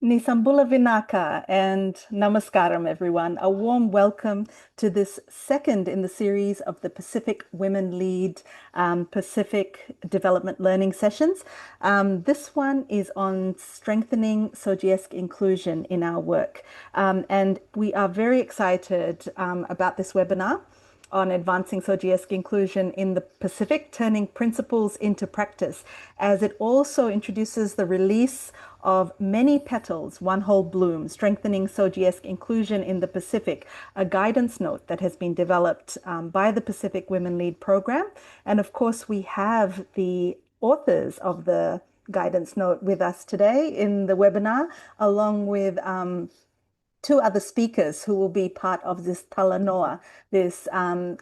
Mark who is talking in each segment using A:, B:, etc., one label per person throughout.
A: Nisambula Vinaka and Namaskaram, everyone. A warm welcome to this second in the series of the Pacific Women Lead Pacific Development Learning Sessions. This one is on strengthening SOGIESC inclusion in our work. And we are very excited about this webinar on advancing SOGIESC inclusion in the Pacific, turning principles into practice, as it also introduces the release of Many Petals, One Whole Bloom, Strengthening SOGIESC Inclusion in the Pacific, a guidance note that has been developed by the Pacific Women Lead program. And of course, we have the authors of the guidance note with us today in the webinar, along with two other speakers who will be part of this talanoa, this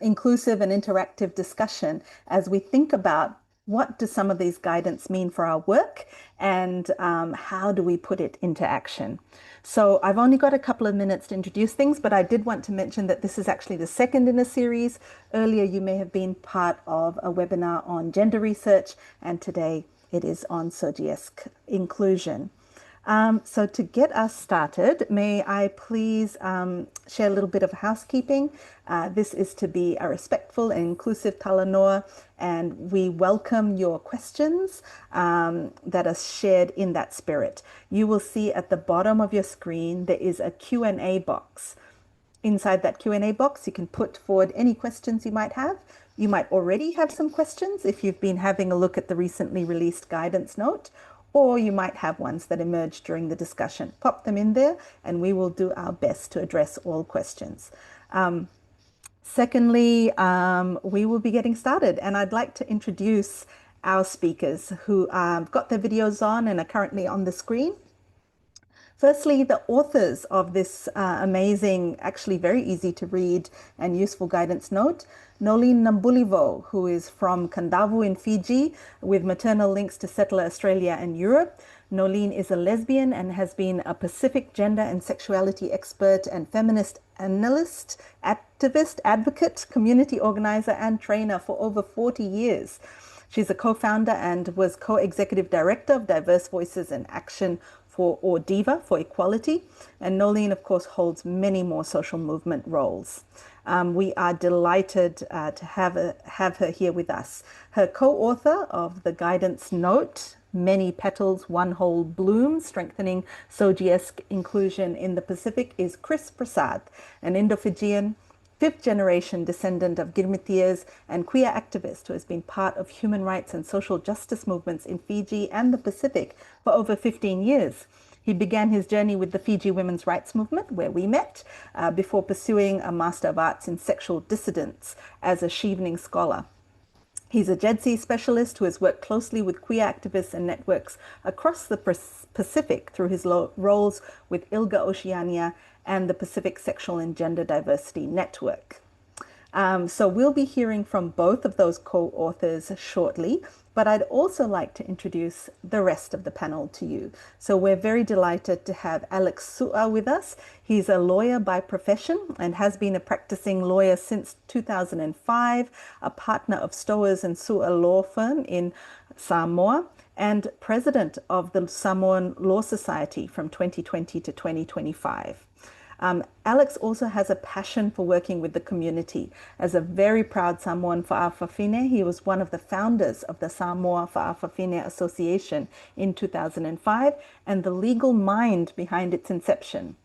A: inclusive and interactive discussion as we think about what do some of these guidance mean for our work and how do we put it into action. So I've only got a couple of minutes to introduce things, but I did want to mention that this is actually the second in a series. Earlier, you may have been part of a webinar on gender research, and today it is on SOGIESC inclusion. So to get us started, may I please share a little bit of housekeeping. This is to be a respectful and inclusive talanoa, and we welcome your questions that are shared in that spirit. You will see at the bottom of your screen, there is a Q&A box. Inside that Q&A box, you can put forward any questions you might have. You might already have some questions if you've been having a look at the recently released guidance note, or you might have ones that emerge during the discussion. Pop them in there and we will do our best to address all questions. Secondly, we will be getting started, and I'd like to introduce our speakers who got their videos on and are currently on the screen. Firstly, the authors of this amazing, actually very easy to read and useful guidance note, Noelene Nabulivou, who is from Kandavo in Fiji, with maternal links to settler Australia and Europe. Noelene is a lesbian and has been a Pacific gender and sexuality expert and feminist analyst, activist, advocate, community organizer, and trainer for over 40 years. She's a co-founder and was co-executive director of Diverse Voices in Action or DIVA for equality. And Noelene, of course, holds many more social movement roles. We are delighted to have her here with us. Her co-author of the guidance note, Many Petals, One Whole Bloom, Strengthening SOGIESC Inclusion in the Pacific, is Kris Prasad, an Indo-Fijian, fifth-generation descendant of Girmitiers and queer activist who has been part of human rights and social justice movements in Fiji and the Pacific for over 15 years. He began his journey with the Fiji women's rights movement, where we met, before pursuing a Master of Arts in Sexual Dissidence as a Chevening scholar. He's a JEDC specialist who has worked closely with queer activists and networks across the Pacific through his roles with ILGA Oceania and the Pacific Sexual and Gender Diversity Network. So we'll be hearing from both of those co-authors shortly, but I'd also like to introduce the rest of the panel to you. So we're very delighted to have Alex Su'a with us. He's a lawyer by profession and has been a practicing lawyer since 2005, a partner of Stowers and Su'a law firm in Samoa, and president of the Samoan Law Society from 2020 to 2025. Alex also has a passion for working with the community. As a very proud Samoan Fa'afafine, he was one of the founders of the Samoa Fa'afafine Association in 2005 and the legal mind behind its inception.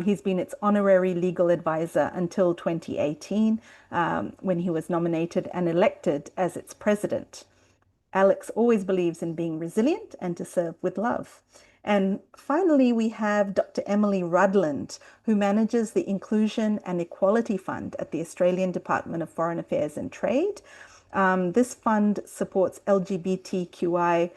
A: He's been its honorary legal advisor until 2018, when he was nominated and elected as its president. Alex always believes in being resilient and to serve with love. And finally, we have Dr. Emily Rudland, who manages the Inclusion and Equality Fund at the Australian Department of Foreign Affairs and Trade. This fund supports LGBTQIA+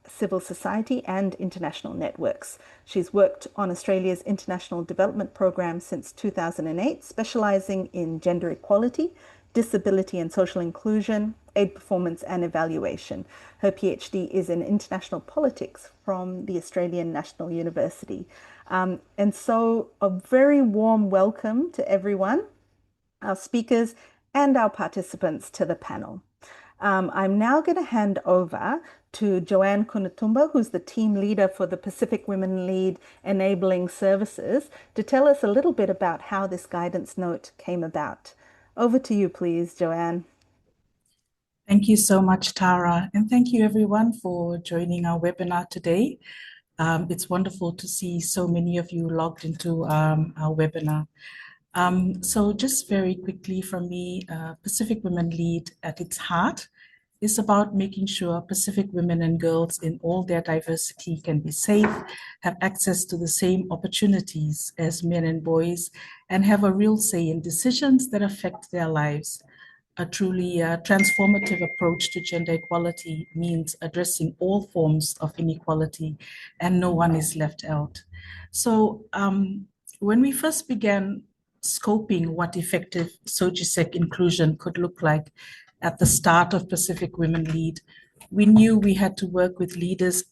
A: civil society and international networks. She's worked on Australia's international development program since 2008, specializing in gender equality, disability and social inclusion, aid performance and evaluation. Her PhD is in international politics from the Australian National University. And so a very warm welcome to everyone, our speakers and our participants to the panel. I'm now going to hand over to Joanne Kunatumba, who's the team leader for the Pacific Women Lead Enabling Services, to tell us a little bit about how this guidance note came about. Over to you, please, Joanne.
B: Thank you so much, Tara, and thank you everyone for joining our webinar today. It's wonderful to see so many of you logged into our webinar. So just very quickly from me, Pacific Women Lead at its heart is about making sure Pacific women and girls in all their diversity can be safe, have access to the same opportunities as men and boys, and have a real say in decisions that affect their lives. A truly transformative approach to gender equality means addressing all forms of inequality, and no one is left out. So when we first began scoping what effective SOGIESC inclusion could look like at the start of Pacific Women Lead, we knew we had to work with leaders.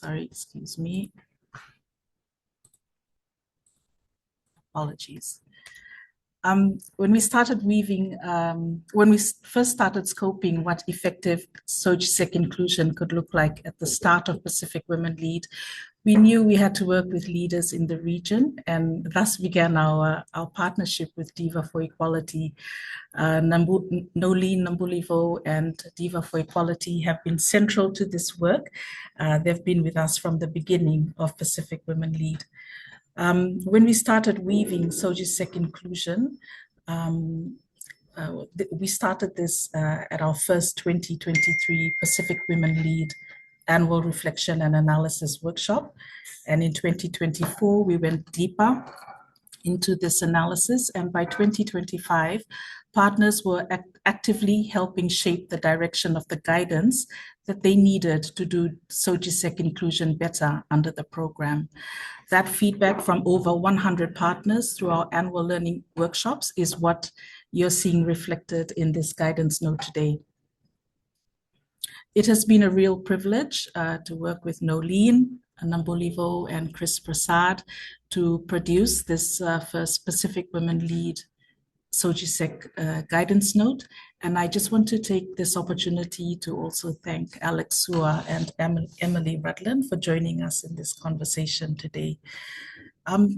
B: Excuse me. Apologies. When we started weaving, when we first started scoping what effective SOGIESC inclusion could look like at the start of Pacific Women Lead, we knew we had to work with leaders in the region, and thus began our partnership with Diva for Equality. Noelene, Nabulivou, and Diva for Equality have been central to this work. They've been with us from the beginning of Pacific Women Lead. When we started weaving SOGIESC inclusion, we started this at our first 2023 Pacific Women Lead Annual Reflection and Analysis Workshop. And in 2024, we went deeper into this analysis. And by 2025, partners were actively helping shape the direction of the guidance that they needed to do SOGIESC inclusion better under the program. That feedback from over 100 partners through our annual learning workshops is what you're seeing reflected in this guidance note today. It has been a real privilege to work with Noelene, Nabulivou, and Kris Prasad to produce this first Pacific Women Lead SOGIESC guidance note. And I just want to take this opportunity to also thank Alex Sua and Emily Rudland for joining us in this conversation today.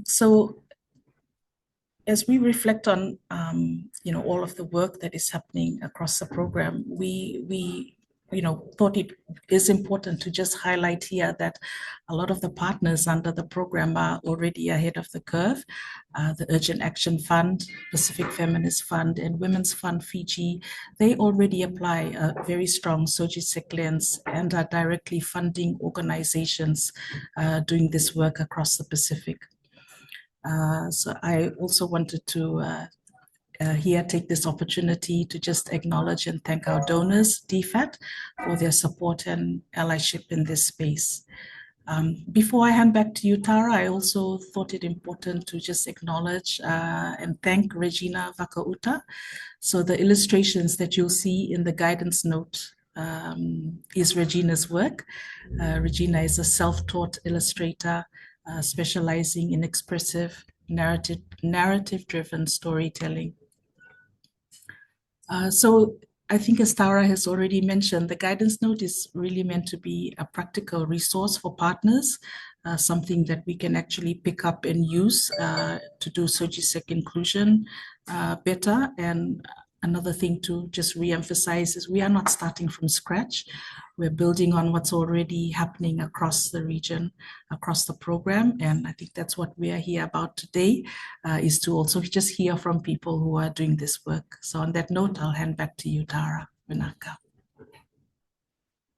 B: So as we reflect on all of the work that is happening across the program, we thought it is important to just highlight here that a lot of the partners under the program are already ahead of the curve. The Urgent Action Fund, Pacific Feminist Fund, and Women's Fund Fiji, they already apply a very strong SOGIESC lens and are directly funding organizations doing this work across the Pacific. So I also wanted to here take this opportunity to just acknowledge and thank our donors, DFAT, for their support and allyship in this space. Before I hand back to you, Tara, I also thought it important to just acknowledge and thank Regina Vakauta. So the illustrations that you'll see in the guidance note is Regina's work. Regina is a self-taught illustrator specializing in expressive narrative-driven storytelling. So I think as Tara has already mentioned, the guidance note is really meant to be a practical resource for partners, something that we can actually pick up and use to do SOGIESC inclusion better. And another thing to just re-emphasize is we are not starting from scratch. We're building on what's already happening across the region, across the program. And I think that's what we are here about today, is to also just hear from people who are doing this work. So on that note, I'll hand back to you, Tara. Vinaka.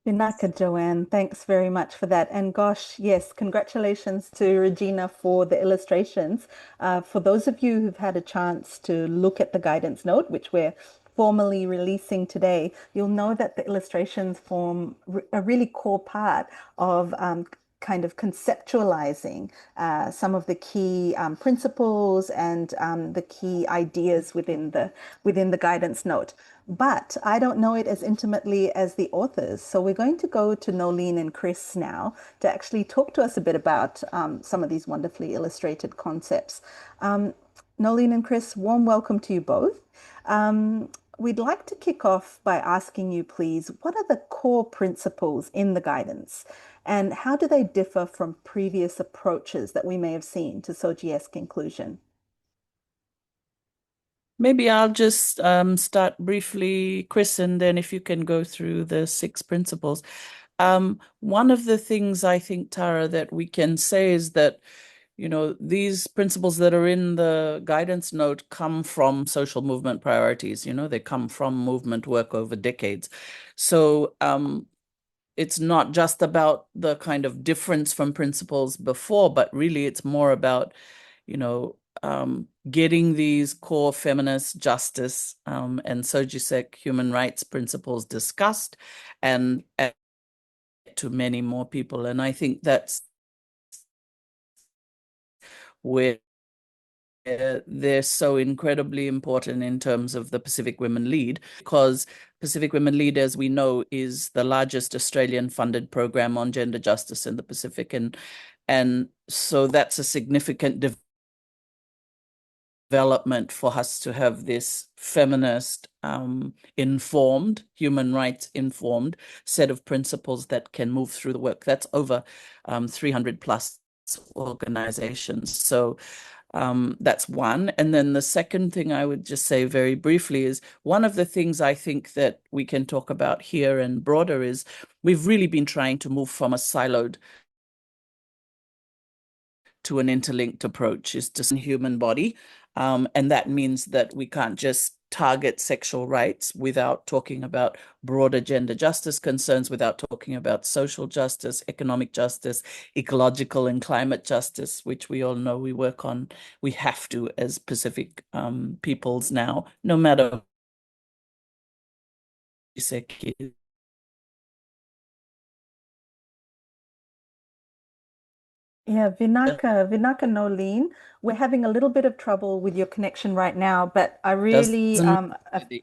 A: Vinaka, Joanne, thanks very much for that. And gosh, yes, congratulations to Regina for the illustrations. For those of you who've had a chance to look at the guidance note, which we're formally releasing today, you'll know that the illustrations form a really core part of kind of conceptualizing some of the key principles and the key ideas within the guidance note. But I don't know it as intimately as the authors. So we're going to go to Noelene and Kris now to actually talk to us a bit about some of these wonderfully illustrated concepts. Noelene and Kris, warm welcome to you both. We'd like to kick off by asking you, please, what are the core principles in the guidance and how do they differ from previous approaches that we may have seen to SOGIESC inclusion?
C: Maybe I'll just start briefly, Kris, and then if you can go through the 6 principles. One of the things I think, Tara, that we can say is that, these principles that are in the guidance note come from social movement priorities. They come from movement work over decades. So it's not just about the kind of difference from principles before, but really it's more about, getting these core feminist justice and SOGIESC human rights principles discussed and to many more people. And I think that's where they're so incredibly important in terms of the Pacific Women Lead, because Pacific Women Lead, as we know, is the largest Australian funded program on gender justice in the Pacific. And so that's a significant development for us to have this feminist, informed, human rights informed set of principles that can move through the work. That's over 300 plus organizations. So that's one. And then the second thing I would just say very briefly is one of the things I think that we can talk about here and broader is we've really been trying to move from a siloed to an interlinked approach is to the human body. And that means that we can't just target sexual rights without talking about broader gender justice concerns, without talking about social justice, economic justice, ecological and climate justice, which we all know we work on. We have to as Pacific peoples now, no matter what.
A: Yeah, Vinaka Noelene, we're having a little bit of trouble with your connection right now, but I really
C: Doesn't
A: I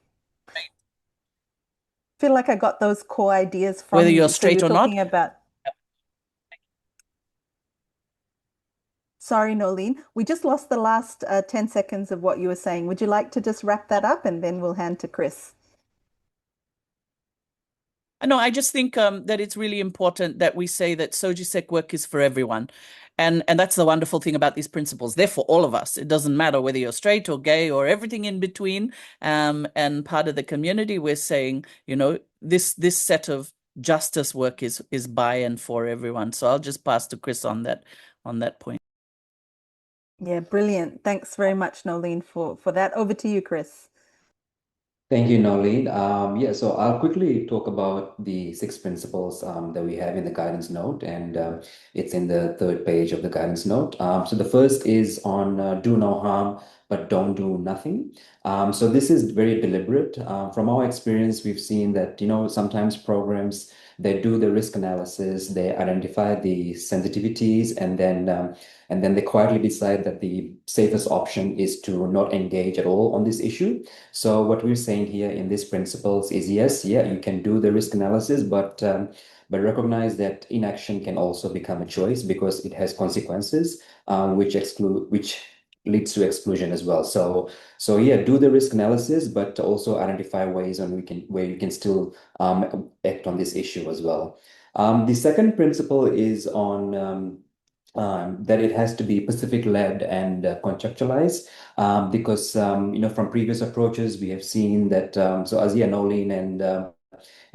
A: feel like I got those core ideas
C: whether
A: from
C: you're
A: you. So you're
C: straight or not.
A: talking about, sorry, Noelene, we just lost the last 10 seconds of what you were saying. Would you like to just wrap that up and then we'll hand to Kris?
C: No, I just think that it's really important that we say that SOGIESC work is for everyone. And that's the wonderful thing about these principles. They're for all of us. It doesn't matter whether you're straight or gay or everything in between. And part of the community, we're saying, this set of justice work is by and for everyone. So I'll just pass to Kris on that point.
A: Yeah, brilliant. Thanks very much, Noelene, for that. Over to you, Kris.
D: Thank you, Noelene. Yeah, so I'll quickly talk about the 6 principles that we have in the guidance note, and it's in the 3rd page of the guidance note. So the first is on do no harm, but don't do nothing. So this is very deliberate. From our experience, we've seen that, sometimes programs, they do the risk analysis, they identify the sensitivities, and then they quietly decide that the safest option is to not engage at all on this issue. So what we're saying here in these principles is yes, yeah, you can do the risk analysis, but recognize that inaction can also become a choice because it has consequences, which leads to exclusion as well. So yeah, do the risk analysis, but also identify ways where you can still act on this issue as well. The second principle is on that it has to be Pacific-led and contextualized, because from previous approaches we have seen that. So as Noelene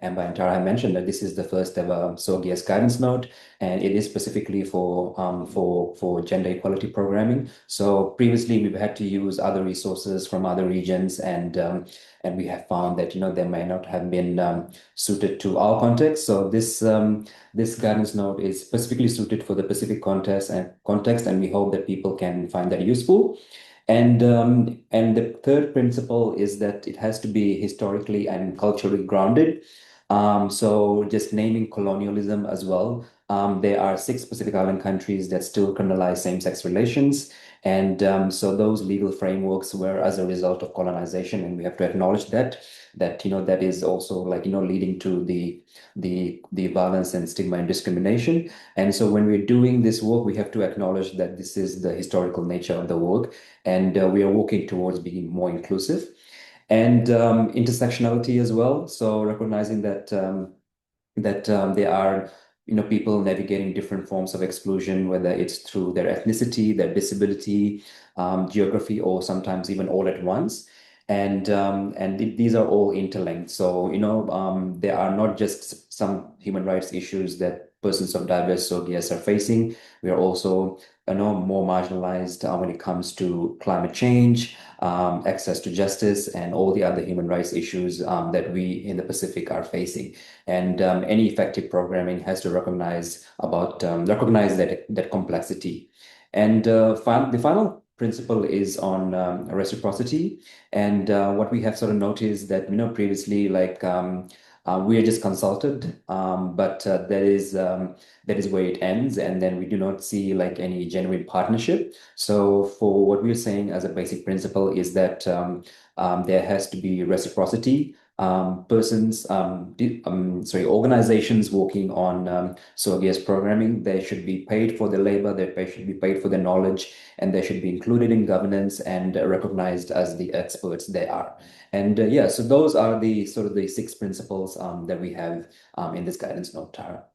D: and by Tara have mentioned that this is the first ever SOGIESC guidance note, and it is specifically for gender equality programming. So previously we've had to use other resources from other regions, and we have found that they may not have been suited to our context. So this guidance note is specifically suited for the Pacific context, and we hope that people can find that useful. And the third principle is that it has to be historically and culturally grounded. So just naming colonialism as well. There are 6 Pacific Island countries that still criminalize same-sex relations, And so those legal frameworks were as a result of colonization, and we have to acknowledge that that is also like leading to the violence and stigma and discrimination. And so when we're doing this work, we have to acknowledge that this is the historical nature of the work, and we are working towards being more inclusive. And intersectionality as well. So recognizing that there are people navigating different forms of exclusion, whether it's through their ethnicity, their disability, geography, or sometimes even all at once. And these are all interlinked. So there are not just some human rights issues that persons of diverse SOGIESC are facing. We are also more marginalized when it comes to climate change, access to justice, and all the other human rights issues that we in the Pacific are facing. And any effective programming has to recognize that complexity. And the final principle is on reciprocity. And what we have sort of noticed that previously, like we are just consulted, but that is where it ends, and then we do not see like any genuine partnership. So for what we're saying as a basic principle is that there has to be reciprocity. Organizations working on SOGIESC programming, they should be paid for their labor, they should be paid for their knowledge, and they should be included in governance and recognized as the experts they are. And so those are the sort of the 6 principles that we have in this guidance note, Tara.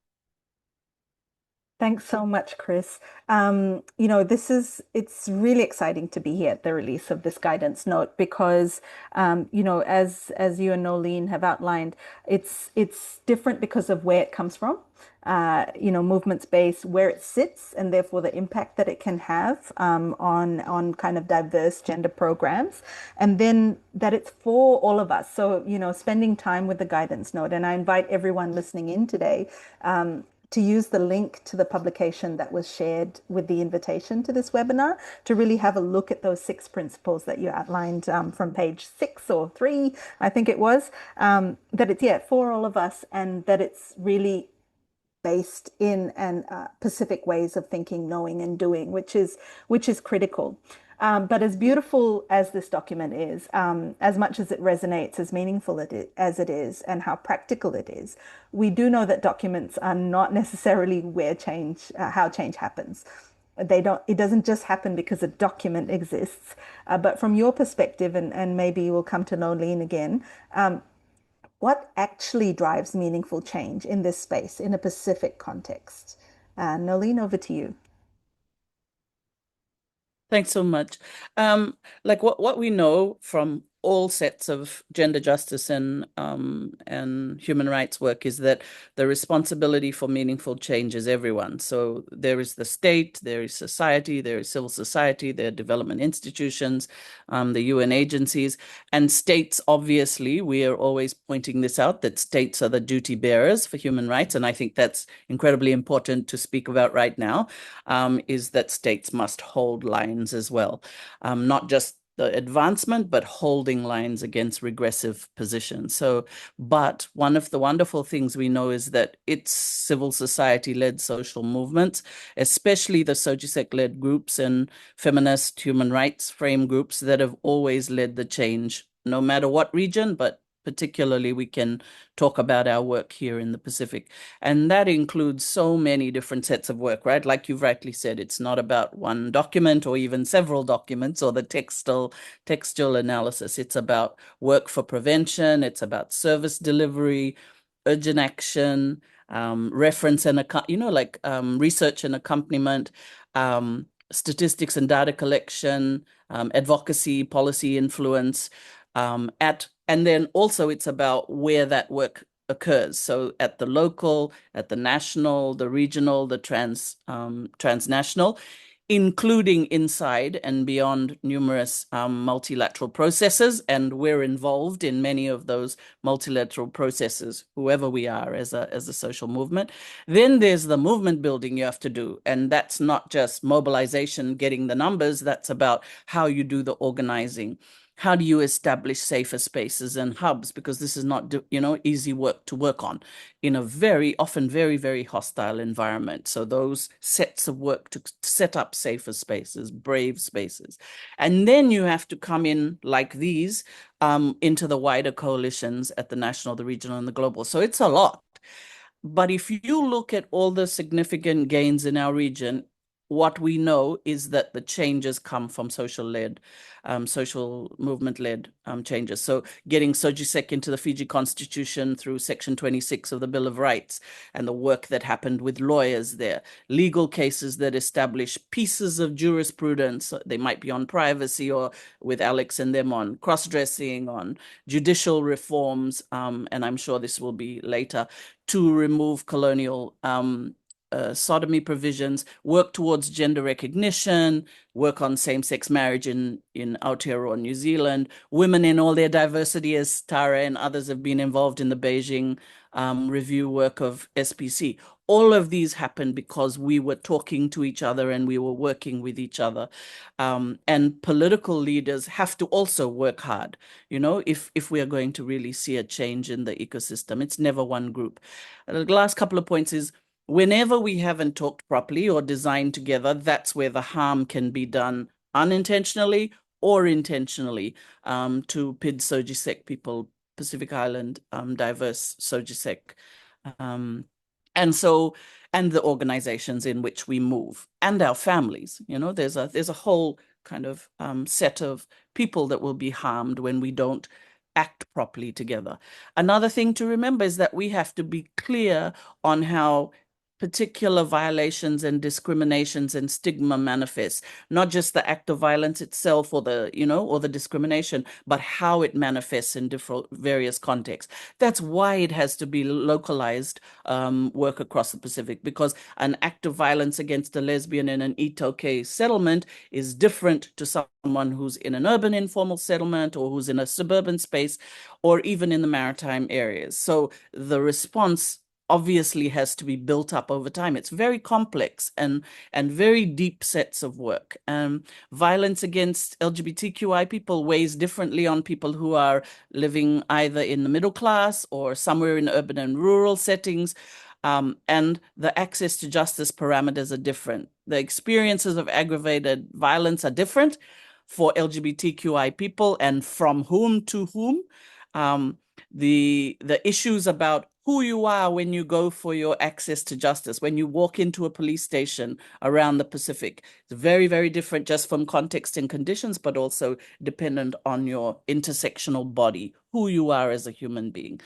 A: Thanks so much, Kris. It's really exciting to be here at the release of this guidance note because, as you and Noelene have outlined, it's different because of where it comes from. Movement-based, where it sits, and therefore the impact that it can have on kind of diverse gender programs, and then that it's for all of us. So, spending time with the guidance note, and I invite everyone listening in today to use the link to the publication that was shared with the invitation to this webinar to really have a look at those 6 principles that you outlined from page 6 or 3, I think it was, that it's for all of us, and that it's really based in Pacific ways of thinking, knowing, and doing, which is critical. But as beautiful as this document is, as much as it resonates, as meaningful as it is, and how practical it is, we do know that documents are not necessarily where how change happens. It doesn't just happen because a document exists. But from your perspective, and maybe we'll come to Noelene again, what actually drives meaningful change in this space, in a Pacific context? Noelene, over to you.
C: Thanks so much. Like what we know from all sets of gender justice and human rights work is that the responsibility for meaningful change is everyone. So there is the state, there is society, there is civil society, there are development institutions, the UN agencies, and states. Obviously, we are always pointing this out, that states are the duty bearers for human rights, and I think that's incredibly important to speak about right now. Is that states must hold lines as well, not just the advancement, but holding lines against regressive positions. So, but one of the wonderful things we know is that it's civil society-led social movements, especially the SOGIESC-led groups and feminist human rights frame groups that have always led the change, no matter what region, but particularly we can talk about our work here in the Pacific. And that includes so many different sets of work, right? Like you've rightly said, it's not about one document or even several documents or the textual analysis. It's about work for prevention. It's about service delivery, urgent action, reference and, research and accompaniment, statistics and data collection, advocacy, policy influence, and then also it's about where that work occurs. So at the local, at the national, the regional, the transnational, including inside and beyond numerous multilateral processes. And we're involved in many of those multilateral processes, whoever we are as a social movement. Then there's the movement building you have to do. And that's not just mobilization, getting the numbers. That's about how you do the organizing, how do you establish safer spaces and hubs? Because this is not, easy work to work on in a often very, very hostile environment. So those sets of work to set up safer spaces, brave spaces. And then you have to come in like these into the wider coalitions at the national, the regional, and the global. So it's a lot. But if you look at all the significant gains in our region, what we know is that the changes come from social movement-led changes. So getting SOGIESC into the Fiji Constitution through Section 26 of the Bill of Rights and the work that happened with lawyers there, legal cases that establish pieces of jurisprudence, they might be on privacy or with Alex and them on cross-dressing, on judicial reforms, and I'm sure this will be later, to remove colonial sodomy provisions, work towards gender recognition, work on same-sex marriage in Aotearoa, New Zealand, women in all their diversity, as Tara and others have been involved in the Beijing review work of SPC. All of these happened because we were talking to each other and we were working with each other. And political leaders have to also work hard, if we are going to really see a change in the ecosystem. It's never one group. The last couple of points is, whenever we haven't talked properly or designed together, that's where the harm can be done unintentionally or intentionally to PID SOGIESC people, Pacific Island diverse SOGIESC. And the organizations in which we move and our families, there's a whole kind of set of people that will be harmed when we don't act properly together. Another thing to remember is that we have to be clear on how particular violations and discriminations and stigma manifest, not just the act of violence itself or the discrimination, but how it manifests in various contexts. That's why it has to be localized work across the Pacific, because an act of violence against a lesbian in an Itoke settlement is different to someone who's in an urban informal settlement or who's in a suburban space or even in the maritime areas. So the response obviously has to be built up over time. It's very complex and very deep sets of work. Violence against LGBTQI people weighs differently on people who are living either in the middle class or somewhere in urban and rural settings. And the access to justice parameters are different. The experiences of aggravated violence are different for LGBTQI people and from whom to whom. The issues about who you are when you go for your access to justice, when you walk into a police station around the Pacific. It's very, very different just from context and conditions, but also dependent on your intersectional body, who you are as a human being.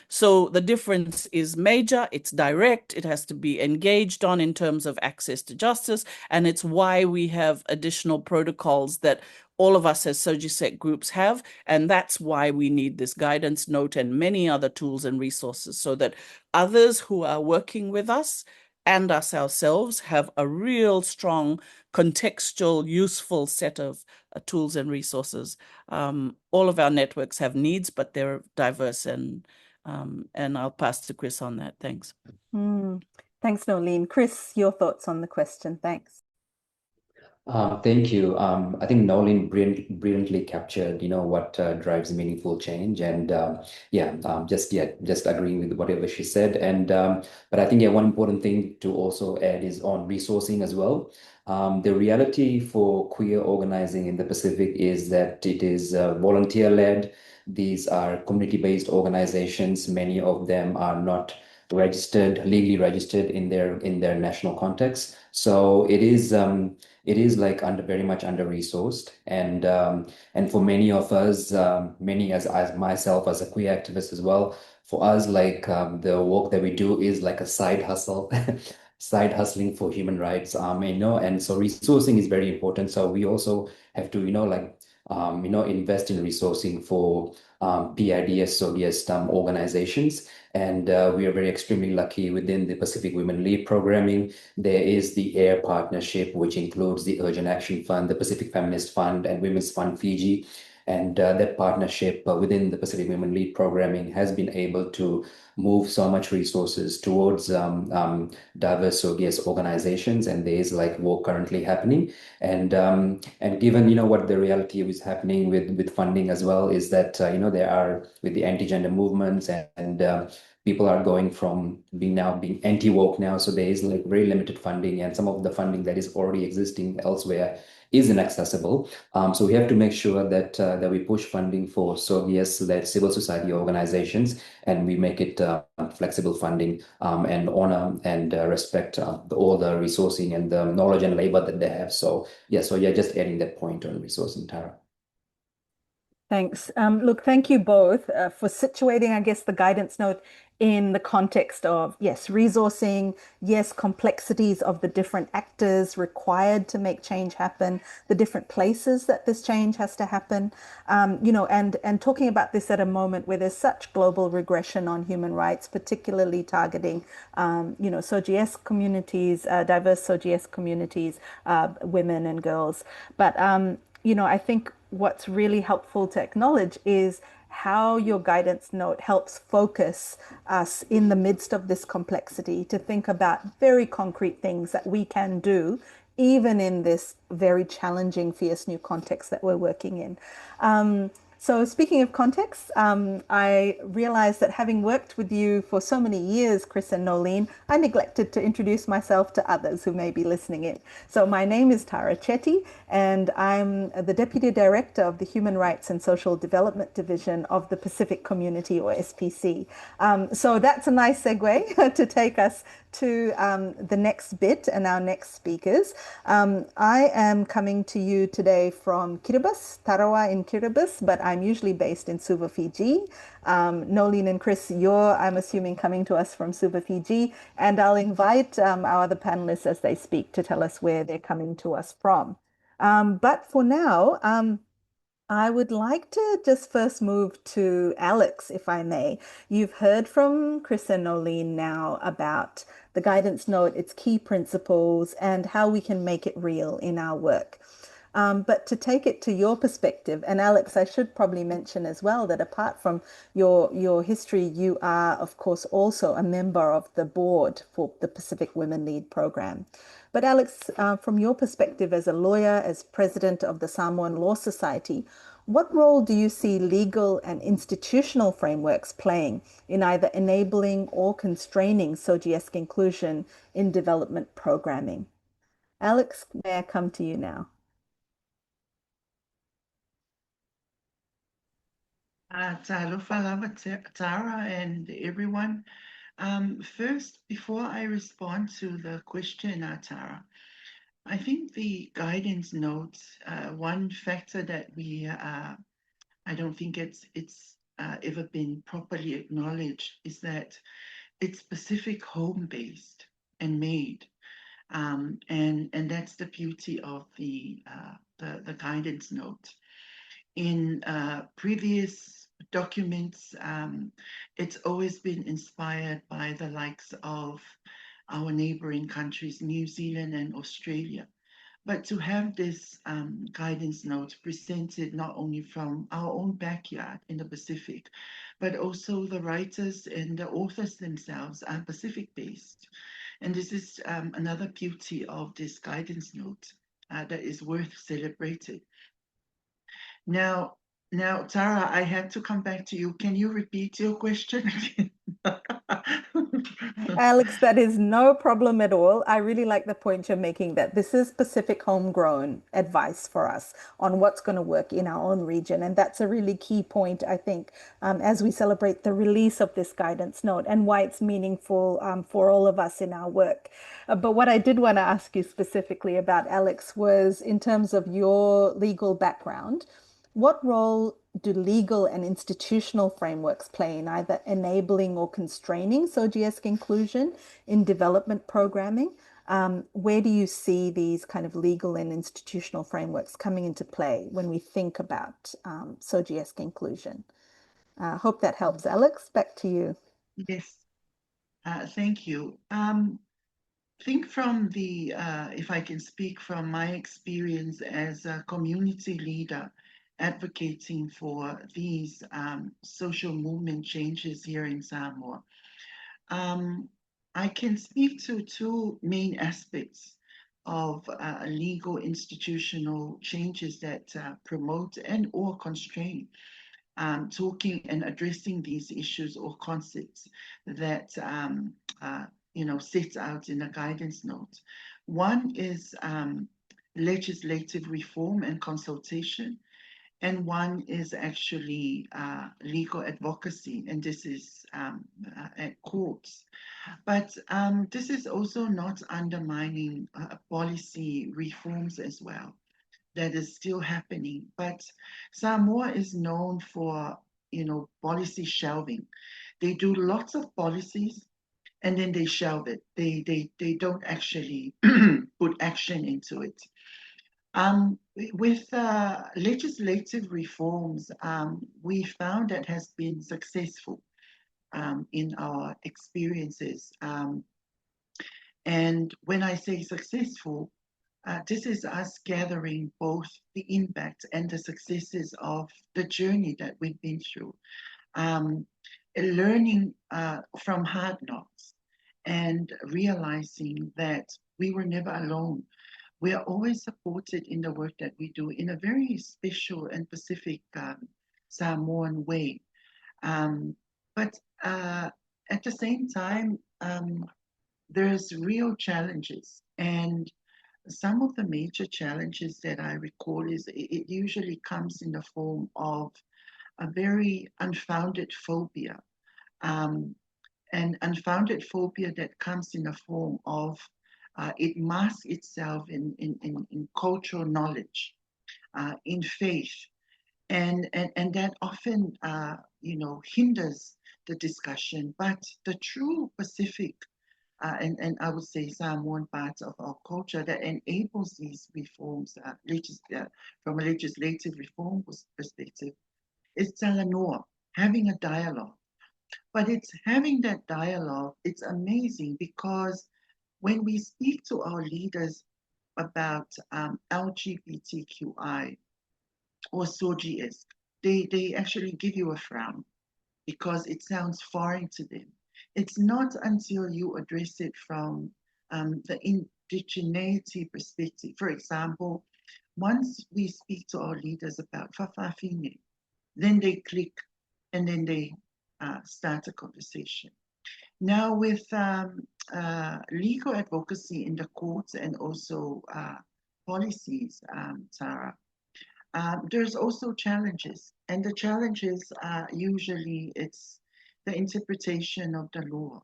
C: So the difference is major, it's direct, it has to be engaged on in terms of access to justice, and it's why we have additional protocols that all of us as SOGIESC groups have, and that's why we need this guidance note and many other tools and resources so that others who are working with us and us ourselves have a real strong contextual, useful set of tools and resources. All of our networks have needs, but they're diverse, and I'll pass to Kris on that. Thanks.
A: Thanks, Noelene. Kris, your thoughts on the question. Thanks.
D: Thank you. I think Noelene brilliantly captured, what drives meaningful change, and just agreeing with whatever she said. And but I think one important thing to also add is on resourcing as well. The reality for queer organizing in the Pacific is that it is volunteer-led. These are community-based organizations. Many of them are not legally registered in their national context. So it is like very much under-resourced, and for many of us, many as myself as a queer activist as well, for us, the work that we do is like a side hustle. Side hustling for human rights, and so resourcing is very important. So we also have to, invest in resourcing for PIDS, SOGIESC organizations. And we are very extremely lucky within the Pacific Women Lead programming. There is the AIR partnership, which includes the Urgent Action Fund, the Pacific Feminist Fund, and Women's Fund Fiji. And that partnership within the Pacific Women Lead programming has been able to move so much resources towards diverse SOGIESC organizations, and there is like work currently happening. And given what the reality is happening with funding as well, is that there are, with the anti-gender movements, and people are going from being anti-woke now, so there is like very limited funding, and some of the funding that is already existing elsewhere is inaccessible. So we have to make sure that we push funding for SOGIESC-led civil society organizations, and we make it flexible funding, and honor and respect all the resourcing and the knowledge and labor that they have. So yeah, just adding that point on resourcing, Tara.
A: Thanks. Look, thank you both for situating, I guess, the guidance note in the context of, yes, resourcing, yes, complexities of the different actors required to make change happen, the different places that this change has to happen, and talking about this at a moment where there's such global regression on human rights, particularly targeting, SOGIESC communities, diverse SOGIESC communities, women and girls. But, I think what's really helpful to acknowledge is how your guidance note helps focus us in the midst of this complexity to think about very concrete things that we can do, even in this very challenging, fierce new context that we're working in. So speaking of context, I realized that having worked with you for so many years, Kris and Noelene, I neglected to introduce myself to others who may be listening in. So my name is Tara Chetty, and I'm the Deputy Director of the Human Rights and Social Development Division of the Pacific Community, or SPC. So that's a nice segue to take us to the next bit and our next speakers. I am coming to you today from Kiribati, Tarawa in Kiribati, but I'm usually based in Suva, Fiji. Noelene and Kris, you're, I'm assuming, coming to us from Suva, Fiji, and I'll invite our other panelists as they speak to tell us where they're coming to us from. But for now, I would like to just first move to Alex, if I may. You've heard from Kris and Noelene now about the guidance note, its key principles, and how we can make it real in our work. But to take it to your perspective, and Alex, I should probably mention as well that apart from your history, you are, of course, also a member of the board for the Pacific Women Lead program. But Alex, from your perspective as a lawyer, as president of the Samoan Law Society, what role do you see legal and institutional frameworks playing in either enabling or constraining SOGIESC inclusion in development programming? Alex, may I come to you now?
E: Tara and everyone. First, before I respond to the question, Tara, I think the guidance notes, one factor that I don't think it's ever been properly acknowledged is that it's Pacific home-based and made. And that's the beauty of the guidance note. In previous documents, it's always been inspired by the likes of our neighboring countries, New Zealand and Australia. But to have this guidance note presented not only from our own backyard in the Pacific, but also the writers and the authors themselves are Pacific-based. And this is another beauty of this guidance note that is worth celebrating. Now, Tara, I have to come back to you. Can you repeat your question again?
A: Alex, that is no problem at all. I really like the point you're making that this is Pacific homegrown advice for us on what's going to work in our own region. And that's a really key point, I think, as we celebrate the release of this guidance note and why it's meaningful for all of us in our work. But what I did want to ask you specifically about, Alex, was in terms of your legal background, what role do legal and institutional frameworks play in either enabling or constraining SOGIESC inclusion in development programming? Where do you see these kind of legal and institutional frameworks coming into play when we think about SOGIESC inclusion? Hope that helps. Alex, back to you.
E: Yes, thank you. Think from if I can speak from my experience as a community leader advocating for these social movement changes here in Samoa. I can speak to two main aspects of legal institutional changes that promote and or constrain talking and addressing these issues or concepts that set out in a guidance note. One is legislative reform and consultation, and one is actually legal advocacy, and this is at courts. But this is also not undermining policy reforms as well. That is still happening. But Samoa is known for, policy shelving. They do lots of policies and then they shelve it. They don't actually put action into it. With legislative reforms, we found that has been successful in our experiences. And when I say successful, this is us gathering both the impact and the successes of the journey that we've been through, learning from hard knocks and realizing that we were never alone. We are always supported in the work that we do in a very special and specific Samoan way. But at the same time, there's real challenges. And some of the major challenges that I recall is it usually comes in the form of a very unfounded phobia. An unfounded phobia that comes in the form of it masks itself in cultural knowledge, in faith, and that often hinders the discussion. But the true Pacific and I would say Samoan parts of our culture that enables these reforms from a legislative reform perspective is talanoa, having a dialogue. But it's having that dialogue, it's amazing because when we speak to our leaders about LGBTQI or SOGIESC, they actually give you a frown because it sounds foreign to them. It's not until you address it from the indigeneity perspective. For example, once we speak to our leaders about Fafafine, then they click and then they start a conversation. Now with legal advocacy in the courts and also policies, Tara, there's also challenges. And the challenges are usually it's the interpretation of the law.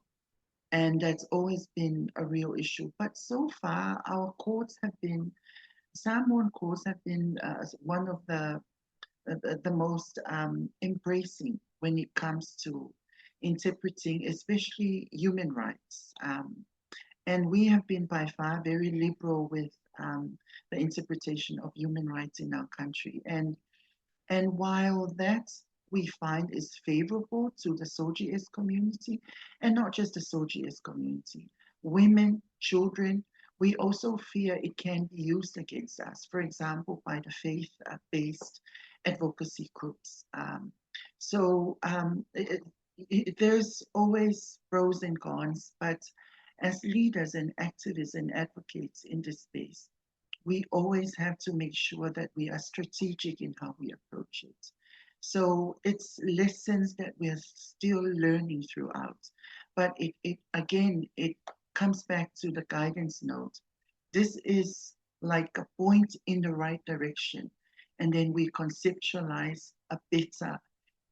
E: And that's always been a real issue. But so far, our courts have been, Samoan courts have been one of the most embracing when it comes to interpreting, especially human rights. And we have been by far very liberal with the interpretation of human rights in our country. And while that we find is favorable to the SOGIESC community, and not just the SOGIESC community, women, children, we also fear it can be used against us, for example, by the faith-based advocacy groups. There's always pros and cons, but as leaders and activists and advocates in this space, we always have to make sure that we are strategic in how we approach it. So it's lessons that we're still learning throughout. But it comes back to the guidance note. This is like a point in the right direction. And then we conceptualize a better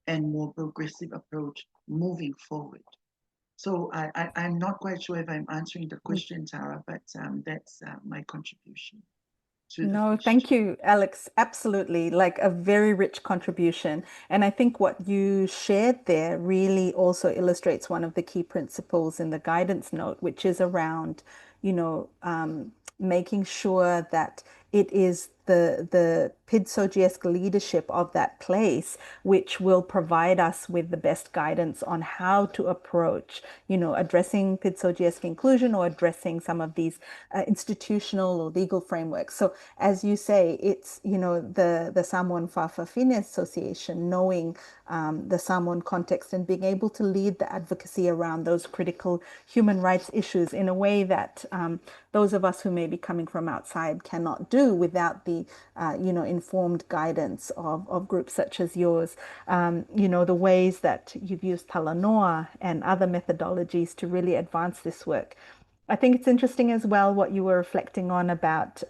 E: and more progressive approach moving forward. So I'm not quite sure if I'm answering the question, Tara, but that's my contribution.
A: No, thank you, Alex. Absolutely, like a very rich contribution. And I think what you shared there really also illustrates one of the key principles in the guidance note, which is around, making sure that it is the PID-SOGIESC leadership of that place which will provide us with the best guidance on how to approach, addressing PID-SOGIESC inclusion or addressing some of these institutional or legal frameworks. So as you say, it's, the Samoan Whawhawhine Association, knowing the Samoan context and being able to lead the advocacy around those critical human rights issues in a way that those of us who may be coming from outside cannot do without the, informed guidance of groups such as yours. The ways that you've used talanoa and other methodologies to really advance this work. I think it's interesting as well what you were reflecting on about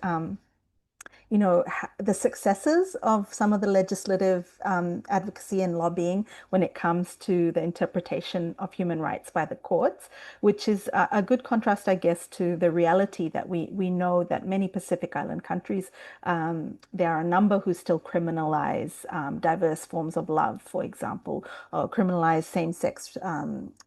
A: the successes of some of the legislative advocacy and lobbying when it comes to the interpretation of human rights by the courts, which is a good contrast, I guess, to the reality that we know that many Pacific Island countries, there are a number who still criminalize diverse forms of love, for example, or criminalize same-sex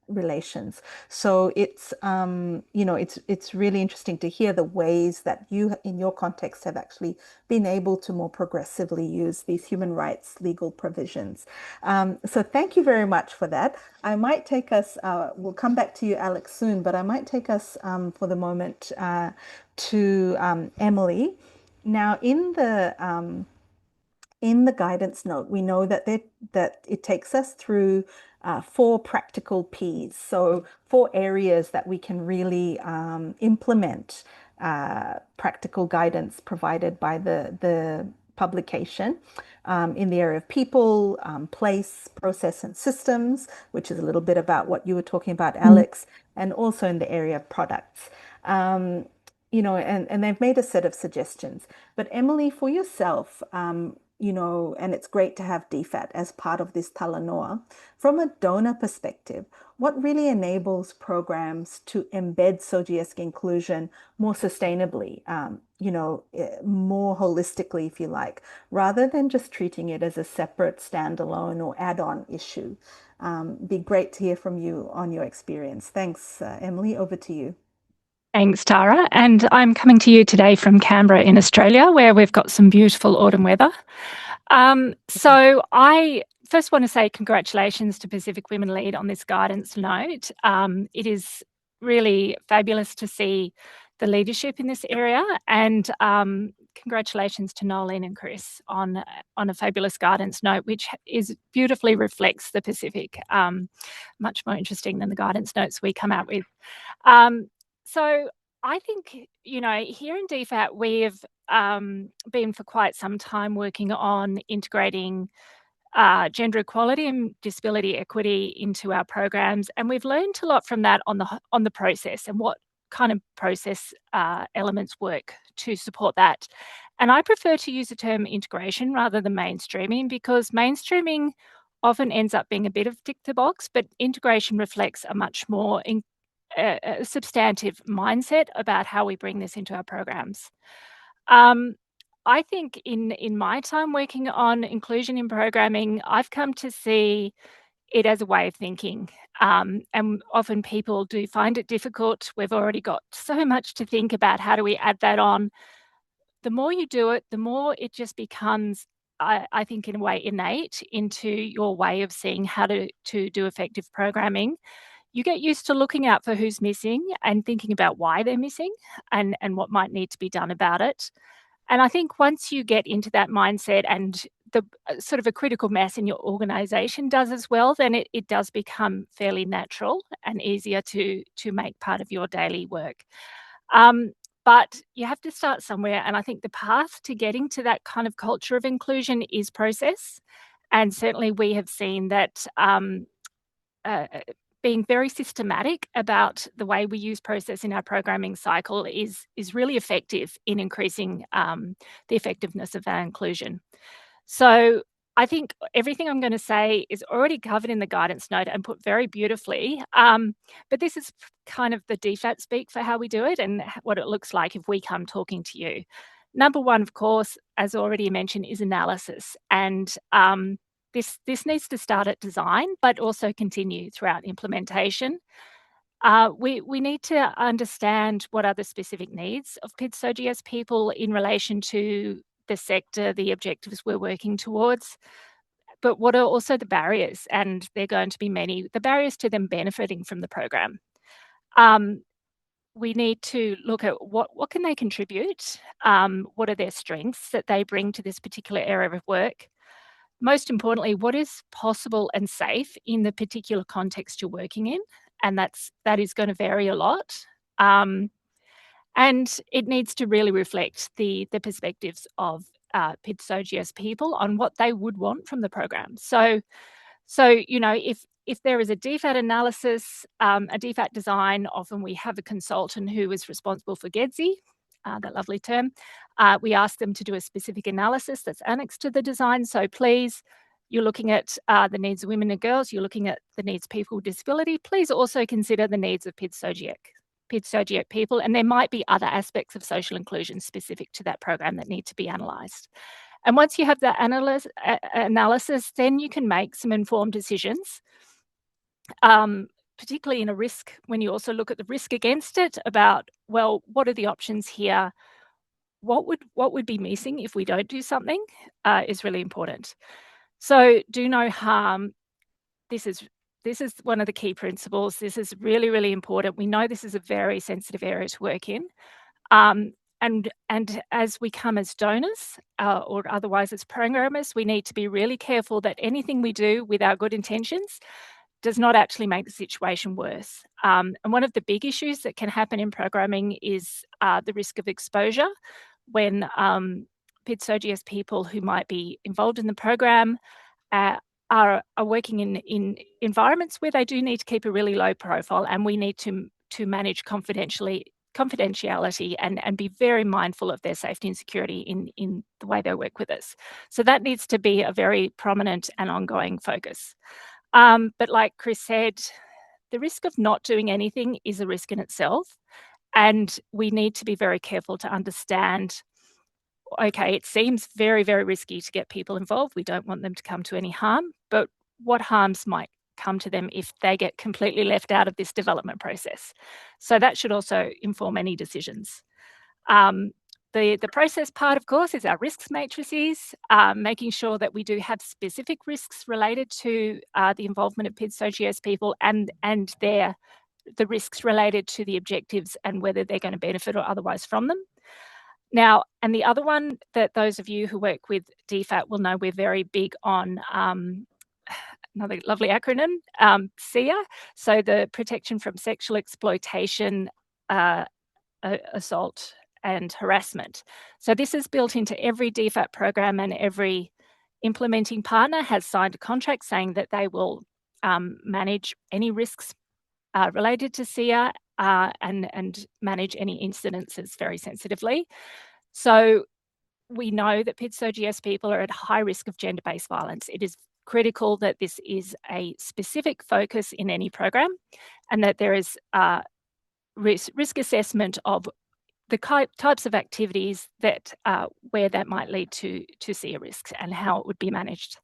A: relations. So it's it's really interesting to hear the ways that you in your context have actually been able to more progressively use these human rights legal provisions. So thank you very much for that. I might take us, we'll come back to you, Alex, soon, but I might take us for the moment to Emily. Now, in the guidance note, we know that it takes us through 4 practical Ps. So 4 areas that we can really implement practical guidance provided by the publication in the area of people, place, process, and systems, which is a little bit about what you were talking about, Alex, and also in the area of products. And they've made a set of suggestions. But Emily, for yourself, and it's great to have DFAT as part of this talanoa. From a donor perspective, what really enables programs to embed SOGIESC inclusion more sustainably, more holistically, if you like, rather than just treating it as a separate standalone or add-on issue? Be great to hear from you on your experience. Thanks, Emily. Over to you.
F: Thanks, Tara. And I'm coming to you today from Canberra in Australia, where we've got some beautiful autumn weather. So I first want to say congratulations to Pacific Women Lead on this guidance note. It is really fabulous to see the leadership in this area, and congratulations to Noelene and Kris on a fabulous guidance note, which beautifully reflects the Pacific, much more interesting than the guidance notes we come out with. So I think, here in DFAT, we've been for quite some time working on integrating gender equality and disability equity into our programs, and we've learned a lot from that on the process and what kind of process elements work to support that. And I prefer to use the term integration rather than mainstreaming, because mainstreaming often ends up being a bit of tick the box, but integration reflects a much more a substantive mindset about how we bring this into our programs. I think in my time working on inclusion in programming, I've come to see it as a way of thinking. And often people do find it difficult. We've already got so much to think about. How do we add that on? The more you do it, the more it just becomes, I think, in a way, innate into your way of seeing how to do effective programming. You get used to looking out for who's missing and thinking about why they're missing and what might need to be done about it. And I think once you get into that mindset, and the sort of a critical mass in your organisation does as well, then it does become fairly natural and easier to make part of your daily work. But you have to start somewhere, and I think the path to getting to that kind of culture of inclusion is process. And certainly we have seen that being very systematic about the way we use process in our programming cycle is really effective in increasing the effectiveness of our inclusion. So I think everything I'm going to say is already covered in the guidance note and put very beautifully. But this is kind of the DFAT speak for how we do it and what it looks like if we come talking to you. Number one, of course, as already mentioned, is analysis. And this needs to start at design, but also continue throughout implementation. We need to understand what are the specific needs of PIDS-SOGIESC people in relation to the sector, the objectives we're working towards, but what are also the barriers, and they're going to be many, the barriers to them benefiting from the program. We need to look at what can they contribute, what are their strengths that they bring to this particular area of work. Most importantly, what is possible and safe in the particular context you're working in, and that is going to vary a lot. And it needs to really reflect the perspectives of PIDS-SOGIESC people on what they would want from the program. So you know, if there is a DFAT analysis, a DFAT design, often we have a consultant who is responsible for GEDSI, that lovely term. We ask them to do a specific analysis that's annexed to the design. So please, you're looking at the needs of women and girls, you're looking at the needs of people with disability. Please also consider the needs of PIDS-SOGIESC people, and there might be other aspects of social inclusion specific to that program that need to be analysed. And once you have that analysis, then you can make some informed decisions, particularly in a risk, when you also look at the risk against it, about, well, what are the options here? What would be missing if we don't do something is really important. So do no harm. This is one of the key principles. This is really, really important. We know this is a very sensitive area to work in. And as we come as donors or otherwise as programmers, we need to be really careful that anything we do with our good intentions does not actually make the situation worse. And one of the big issues that can happen in programming is the risk of exposure when PIDS-SOGIESC people who might be involved in the program are working in environments where they do need to keep a really low profile, and we need to manage confidentiality and be very mindful of their safety and security in the way they work with us. So that needs to be a very prominent and ongoing focus. But like Kris said, the risk of not doing anything is a risk in itself, and we need to be very careful to understand, okay, it seems very, very risky to get people involved. We don't want them to come to any harm, but what harms might come to them if they get completely left out of this development process? So that should also inform any decisions. The process part, of course, is our risks matrices, making sure that we do have specific risks related to the involvement of PIDS-SOGIESC people and the risks related to the objectives and whether they're going to benefit or otherwise from them. Now, and the other one that those of you who work with DFAT will know we're very big on, another lovely acronym, SIA, so the Protection from Sexual Exploitation, Assault and Harassment. So this is built into every DFAT program, and every implementing partner has signed a contract saying that they will manage any risks related to SIA and manage any incidences very sensitively. So we know that PIDS-SOGIESC people are at high risk of gender-based violence. It is critical that this is a specific focus in any program, and that there is risk assessment of the types of activities that where that might lead to SIA risks and how it would be managed.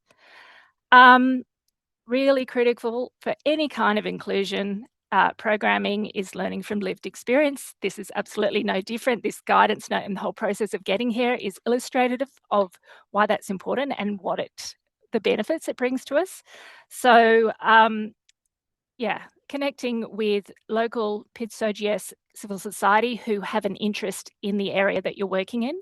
F: Really critical for any kind of inclusion programming is learning from lived experience. This is absolutely no different. This guidance note and the whole process of getting here is illustrative of why that's important and what the benefits it brings to us. So yeah, connecting with local PIDS-SOGIESC civil society who have an interest in the area that you're working in.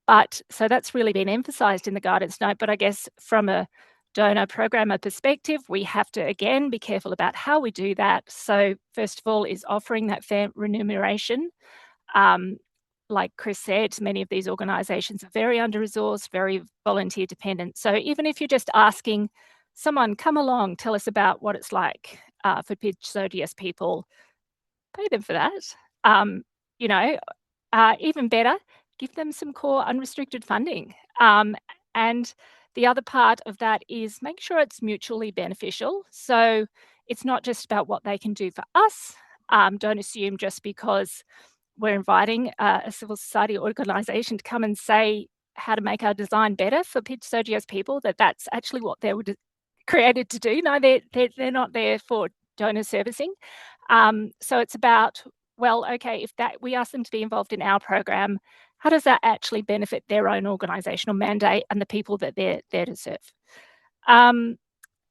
F: But so that's really been emphasised in the guidance note, but I guess from a donor programmer perspective, we have to, again, be careful about how we do that. So first of all is offering that fair remuneration. Like Kris said, many of these organisations are very under-resourced, very volunteer dependent. So even if you're just asking someone, come along, tell us about what it's like for PIDS-SOGIESC people, pay them for that. You know, even better, give them some core unrestricted funding. And the other part of that is make sure it's mutually beneficial. So it's not just about what they can do for us. Don't assume just because we're inviting a civil society organisation to come and say how to make our design better for PIDS-SOGIESC people, that's actually what they were created to do. No, they're not there for donor servicing. So it's about, well, okay, if that we ask them to be involved in our program, how does that actually benefit their own organisational mandate and the people that they're there to serve?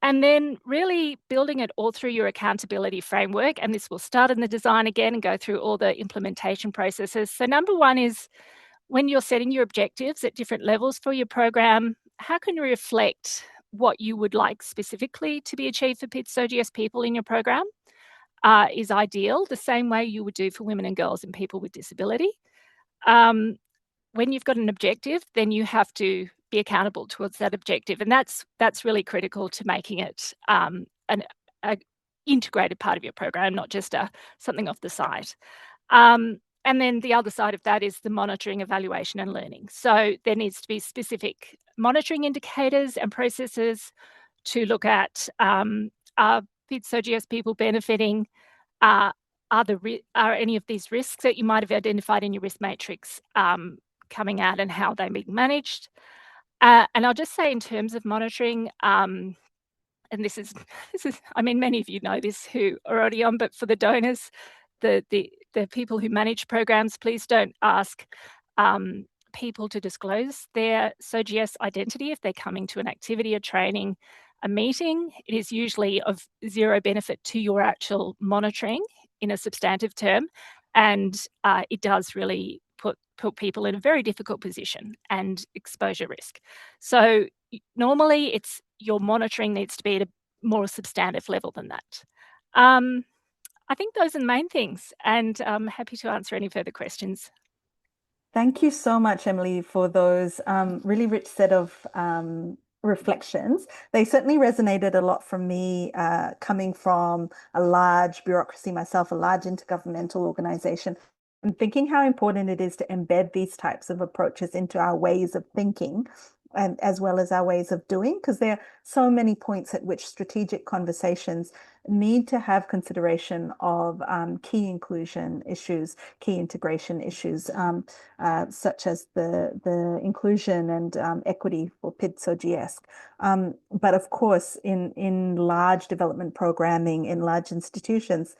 F: And then really building it all through your accountability framework. And this will start in the design again and go through all the implementation processes. So number one is when you're setting your objectives at different levels for your program, how can you reflect what you would like specifically to be achieved for SOGIESC people in your program is ideal, the same way you would do for women and girls and people with disability. When you've got an objective, then you have to be accountable towards that objective. And that's really critical to making it an integrated part of your program, not just something off the side. And then the other side of that is the monitoring, evaluation and learning. So there needs to be specific monitoring indicators and processes to look at are SOGIESC people benefiting? Are any of these risks that you might have identified in your risk matrix coming out and how they're being managed? And I'll just say in terms of monitoring, and this is, I mean, many of you know this who are already on, but for the donors, the people who manage programs, please don't ask people to disclose their SOGIESC identity if they're coming to an activity, a training, a meeting. It is usually of zero benefit to your actual monitoring in a substantive term, and it does really put people in a very difficult position and exposure risk. So normally it's your monitoring needs to be at a more substantive level than that. I think those are the main things, and I'm happy to answer any further questions.
A: Thank you so much, Emily, for those really rich set of reflections. They certainly resonated a lot from me, coming from a large bureaucracy myself, a large intergovernmental organization, and thinking how important it is to embed these types of approaches into our ways of thinking and as well as our ways of doing, because there are so many points at which strategic conversations need to have consideration of key inclusion issues, key integration issues, such as the inclusion and equity for SOGIESC. But of course, in large development programming, in large institutions,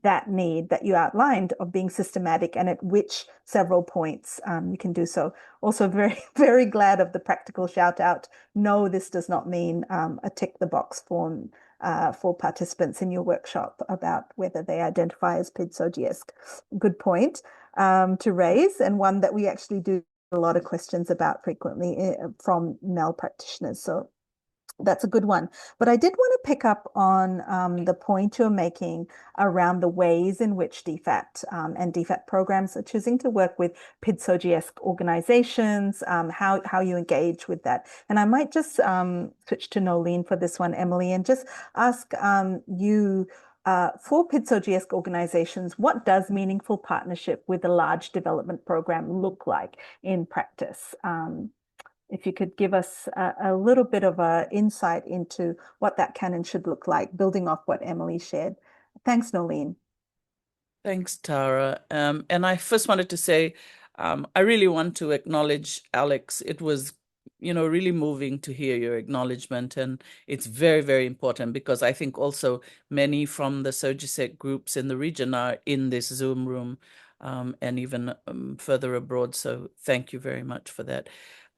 A: that need that you outlined of being systematic and at which several points you can do so. Also very, very glad of the practical shout out. No, this does not mean a tick the box form for participants in your workshop about whether they identify as SOGIESC. Good point to raise, and one that we actually do a lot of questions about frequently from male practitioners. So that's a good one. But I did want to pick up on the point you're making around the ways in which DFAT and DFAT programs are choosing to work with SOGIESC organizations, how you engage with that. And I might just switch to Noelene for this one, Emily, and just ask you, for SOGIESC organizations, what does meaningful partnership with a large development program look like in practice? If you could give us a little bit of an insight into what that can and should look like, building off what Emily shared. Thanks, Noelene.
C: Thanks, Tara. And I first wanted to say, I really want to acknowledge Alex. It was, really moving to hear your acknowledgement. And it's very, very important because I think also many from the SOGIESC groups in the region are in this Zoom room and even further abroad. So thank you very much for that.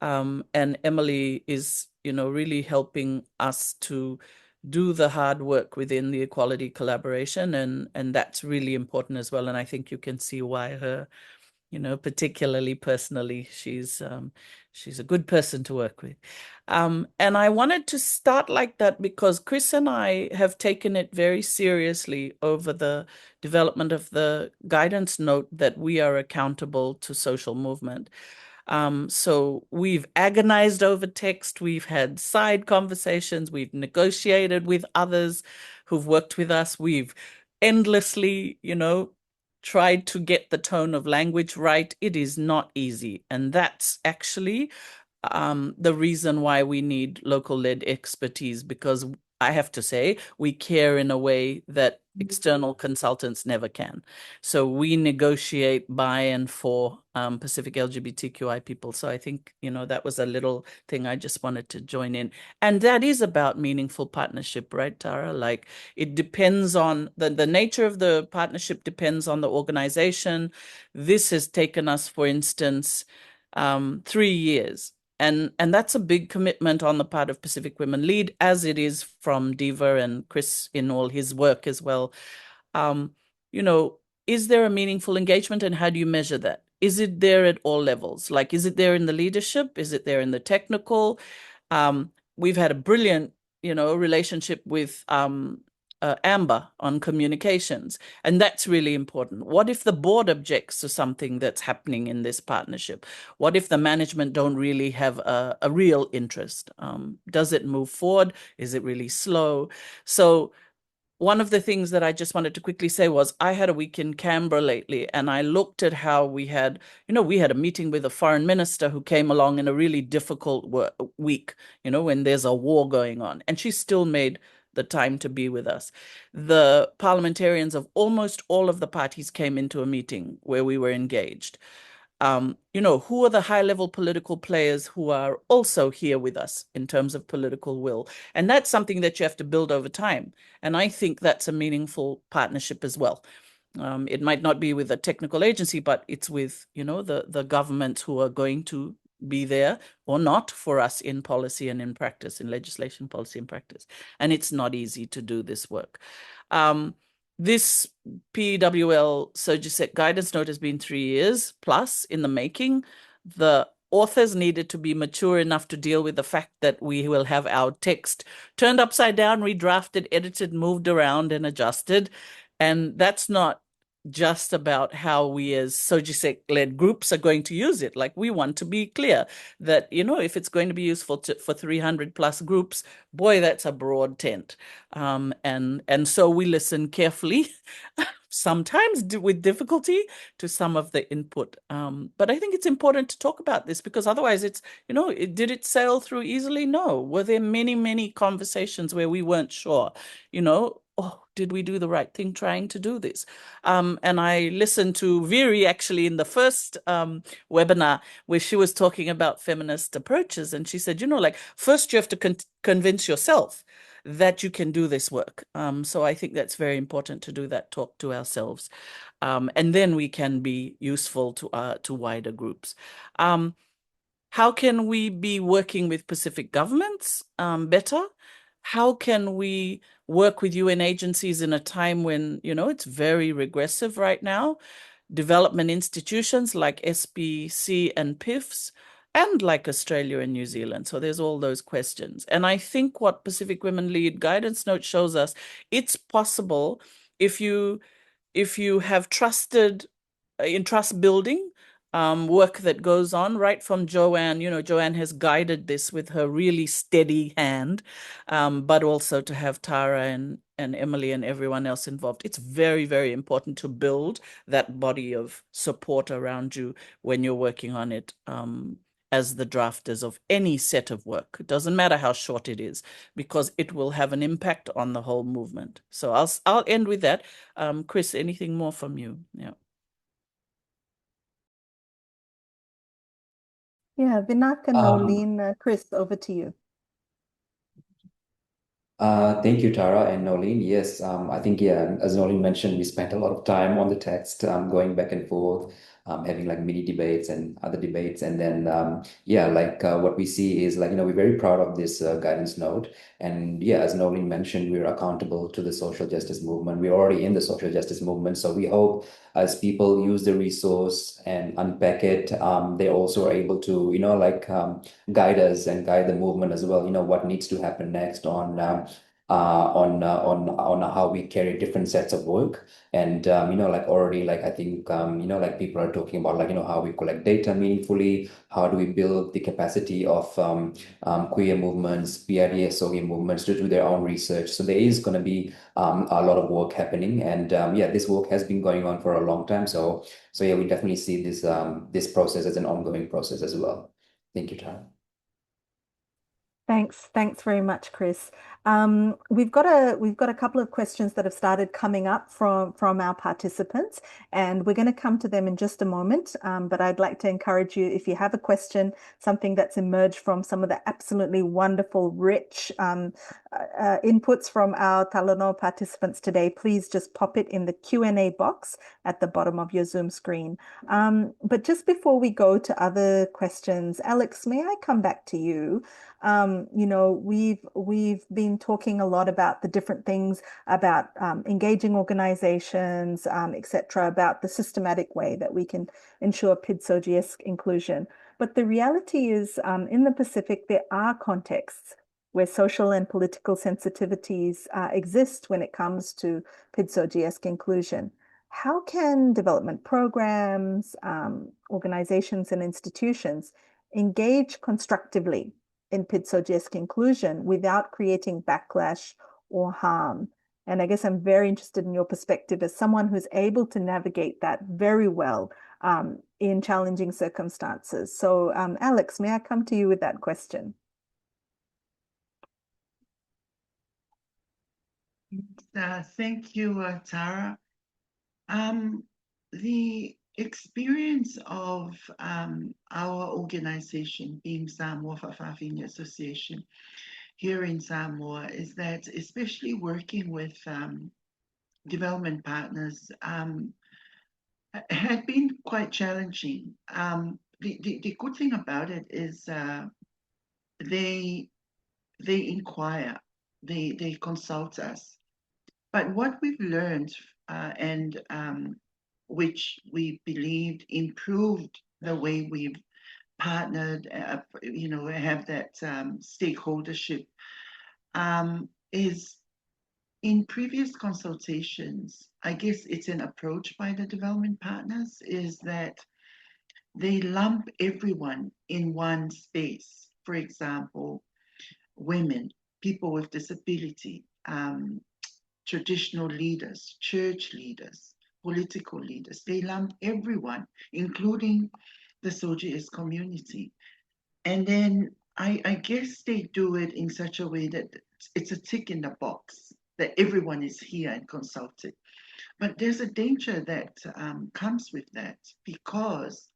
C: And Emily is, really helping us to do the hard work within the equality collaboration, and that's really important as well. And I think you can see why her, particularly personally, she's a good person to work with. And I wanted to start like that because Kris and I have taken it very seriously over the development of the guidance note that we are accountable to social movement. So we've agonized over text, we've had side conversations, we've negotiated with others who've worked with us, we've endlessly, tried to get the tone of language right. It is not easy. And that's actually the reason why we need local-led expertise, because I have to say, we care in a way that external consultants never can. So we negotiate by and for Pacific LGBTQI people. So I think, that was a little thing I just wanted to join in. And that is about meaningful partnership, right, Tara? Like, it depends on the nature of the partnership depends on the organization. This has taken us, for instance, 3 years. And that's a big commitment on the part of Pacific Women Lead, as it is from Diva and Kris in all his work as well. Is there a meaningful engagement, and how do you measure that? Is it there at all levels? Like, is it there in the leadership? Is it there in the technical? We've had a brilliant, relationship with Amber on communications, and that's really important. What if the board objects to something that's happening in this partnership? What if the management don't really have a real interest? Does it move forward? Is it really slow? So one of the things that I just wanted to quickly say was I had a week in Canberra lately, and I looked at how we had a meeting with a foreign minister who came along in a really difficult week, when there's a war going on, and she still made the time to be with us. The parliamentarians of almost all of the parties came into a meeting where we were engaged. Who are the high-level political players who are also here with us in terms of political will? And that's something that you have to build over time. And I think that's a meaningful partnership as well. It might not be with a technical agency, but it's with, the governments who are going to be there or not for us in policy and in practice, in legislation, policy, and practice. And it's not easy to do this work. This PWL SOGIESC guidance note has been 3 years plus in the making. The authors needed to be mature enough to deal with the fact that we will have our text turned upside down, redrafted, edited, moved around, and adjusted. And that's not just about how we as SOGIESC-led groups are going to use it. Like, we want to be clear that, if it's going to be useful for 300 plus groups, boy, that's a broad tent. And so we listen carefully, sometimes with difficulty, to some of the input. But I think it's important to talk about this, because otherwise it's, did it sail through easily? No. Were there many, many conversations where we weren't sure, did we do the right thing trying to do this? And I listened to Viri actually in the first webinar where she was talking about feminist approaches. And she said, first you have to convince yourself that you can do this work. So I think that's very important to do that talk to ourselves. And then we can be useful to wider groups. How can we be working with Pacific governments better? How can we work with UN agencies in a time when, it's very regressive right now? Development institutions like SPC and PIFs, and like Australia and New Zealand. So there's all those questions. And I think what Pacific Women Lead guidance note shows us, it's possible if you have trust building work that goes on right from Joanne. Joanne has guided this with her really steady hand, but also to have Tara and Emily and everyone else involved. It's very, very important to build that body of support around you when you're working on it as the drafters of any set of work. It doesn't matter how short it is, because it will have an impact on the whole movement. So I'll end with that. Kris, anything more from you? Yeah.
A: Yeah, Vinaka, Noelene, Kris, over to you.
D: Thank you, Tara and Noelene. Yes, I think, as Noelene mentioned, we spent a lot of time on the text, going back and forth, having like mini debates and other debates. And then, what we see is we're very proud of this guidance note. And as Noelene mentioned, we're accountable to the social justice movement. We're already in the social justice movement. So we hope as people use the resource and unpack it, they also are able to, guide us and guide the movement as well, what needs to happen next on how we carry different sets of work. And already, I think people are talking about how we collect data meaningfully, how do we build the capacity of queer movements, PRD, SOGI movements to do their own research. So there is going to be a lot of work happening, and this work has been going on for a long time. So we definitely see this process as an ongoing process as well. Thank you, Tara.
A: Thanks very much, Kris. We've got a couple of questions that have started coming up from our participants, and we're going to come to them in just a moment. But I'd like to encourage you, if you have a question, something that's emerged from some of the absolutely wonderful, rich inputs from our Talanoa participants today, please just pop it in the Q&A box at the bottom of your Zoom screen. But just before we go to other questions, Alex, may I come back to you? You know, we've been talking a lot about the different things about engaging organizations, etc., about the systematic way that we can ensure PID-SOGIESC inclusion. But the reality is, in the Pacific, there are contexts where social and political sensitivities exist when it comes to PID-SOGIESC inclusion. How can development programs, organizations, and institutions engage constructively in PID-SOGIESC inclusion without creating backlash or harm? And I guess I'm very interested in your perspective as someone who's able to navigate that very well in challenging circumstances. So Alex, may I come to you with that question?
E: Thank you, Tara. The experience of our organization, being Samoa Fa'afafine Association here in Samoa, is that especially working with development partners had been quite challenging. The good thing about it is they inquire, they consult us. But what we've learned and which we believed improved the way we've partnered, you know, have that stakeholdership, is in previous consultations, I guess it's an approach by the development partners, is that they lump everyone in one space. For example, women, people with disability, traditional leaders, church leaders, political leaders. They lump everyone, including the SOGIESC community. And then I guess they do it in such a way that it's a tick in the box, that everyone is here and consulted. But there's a danger that comes with that, because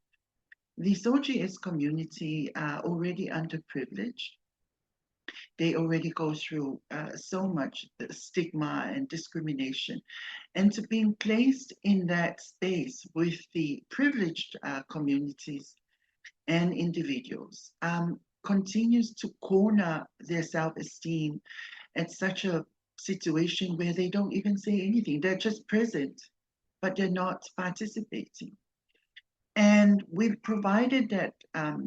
E: the SOGIESC community are already underprivileged. They already go through so much stigma and discrimination. And to being placed in that space with the privileged communities and individuals continues to corner their self-esteem at such a situation where they don't even say anything. They're just present, but they're not participating. And we've provided that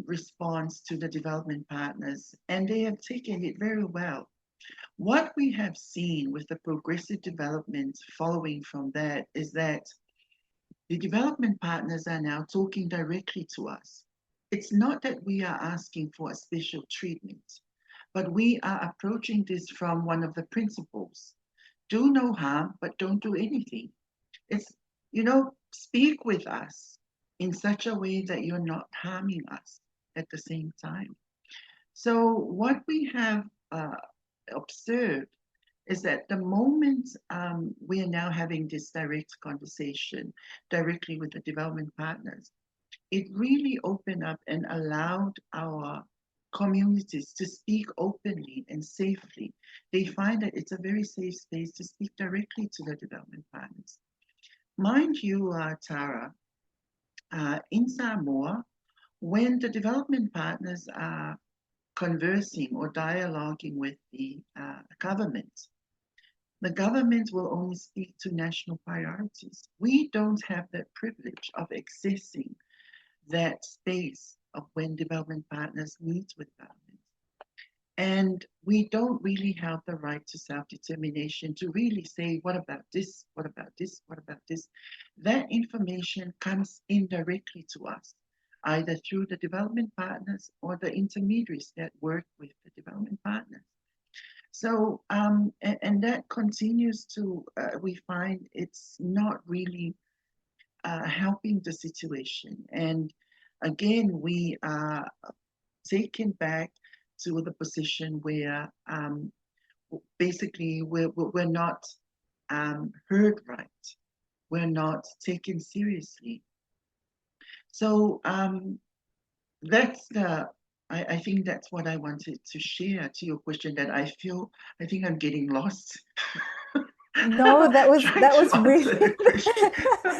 E: response to the development partners, and they have taken it very well. What we have seen with the progressive development following from that is that the development partners are now talking directly to us. It's not that we are asking for a special treatment, but we are approaching this from one of the principles. Do no harm, but don't do anything. It's, you know, speak with us in such a way that you're not harming us at the same time. So what we have observed is that the moment we are now having this direct conversation directly with the development partners, it really opened up and allowed our communities to speak openly and safely. They find that it's a very safe space to speak directly to the development partners. Mind you, Tara, in Samoa, when the development partners are conversing or dialoguing with the government will only speak to national priorities. We don't have that privilege of accessing that space of when development partners meet with government. And we don't really have the right to self-determination to really say, what about this? What about this? What about this? That information comes indirectly to us, either through the development partners or the intermediaries that work with the development partners. So, and that continues to, we find it's not really helping the situation. And again, we are taken back to the position where basically we're not heard right. We're not taken seriously. So that's I think that's what I wanted to share to your question, that I think I'm getting lost.
A: No, that was really,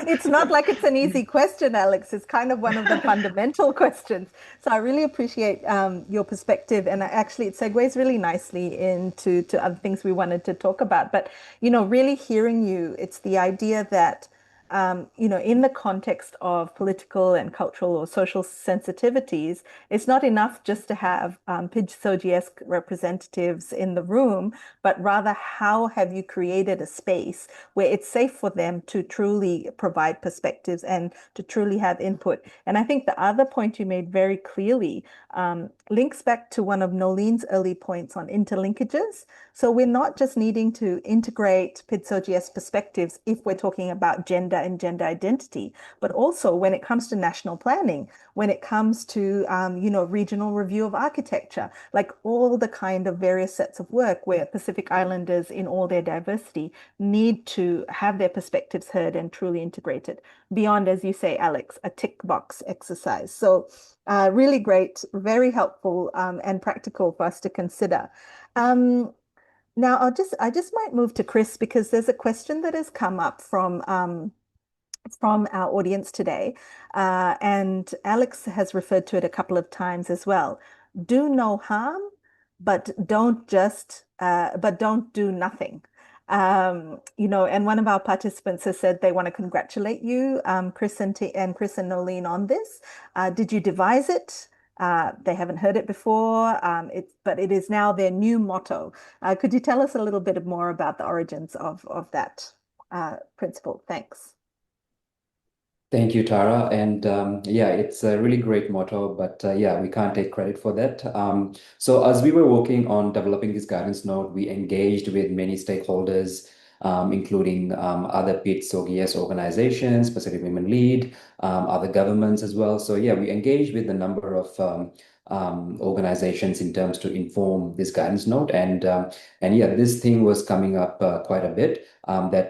A: it's not like it's an easy question, Alex. It's kind of one of the fundamental questions. So I really appreciate your perspective, and actually it segues really nicely into other things we wanted to talk about. But, really hearing you, it's the idea that in the context of political and cultural or social sensitivities, it's not enough just to have SOGIESC representatives in the room, but rather how have you created a space where it's safe for them to truly provide perspectives and to truly have input. And I think the other point you made very clearly links back to one of Nolene's early points on interlinkages. So we're not just needing to integrate SOGIESC perspectives if we're talking about gender and gender identity, but also when it comes to national planning, when it comes to, regional review of architecture, like all the kind of various sets of work where Pacific Islanders in all their diversity need to have their perspectives heard and truly integrated beyond, as you say, Alex, a tick box exercise. So really great, very helpful and practical for us to consider. Now, I just might move to Kris, because there's a question that has come up from our audience today, and Alex has referred to it a couple of times as well. Do no harm, but don't do nothing. And one of our participants has said they want to congratulate you, Kris and Noelene, on this. Did you devise it? They haven't heard it before, but it is now their new motto. Could you tell us a little bit more about the origins of that principle? Thanks.
D: Thank you, Tara. And it's a really great motto, but we can't take credit for that. So as we were working on developing this guidance note, we engaged with many stakeholders, including other SOGIESC organizations, Pacific Women Lead, other governments as well. So we engaged with a number of organizations in terms to inform this guidance note, and this thing was coming up quite a bit. That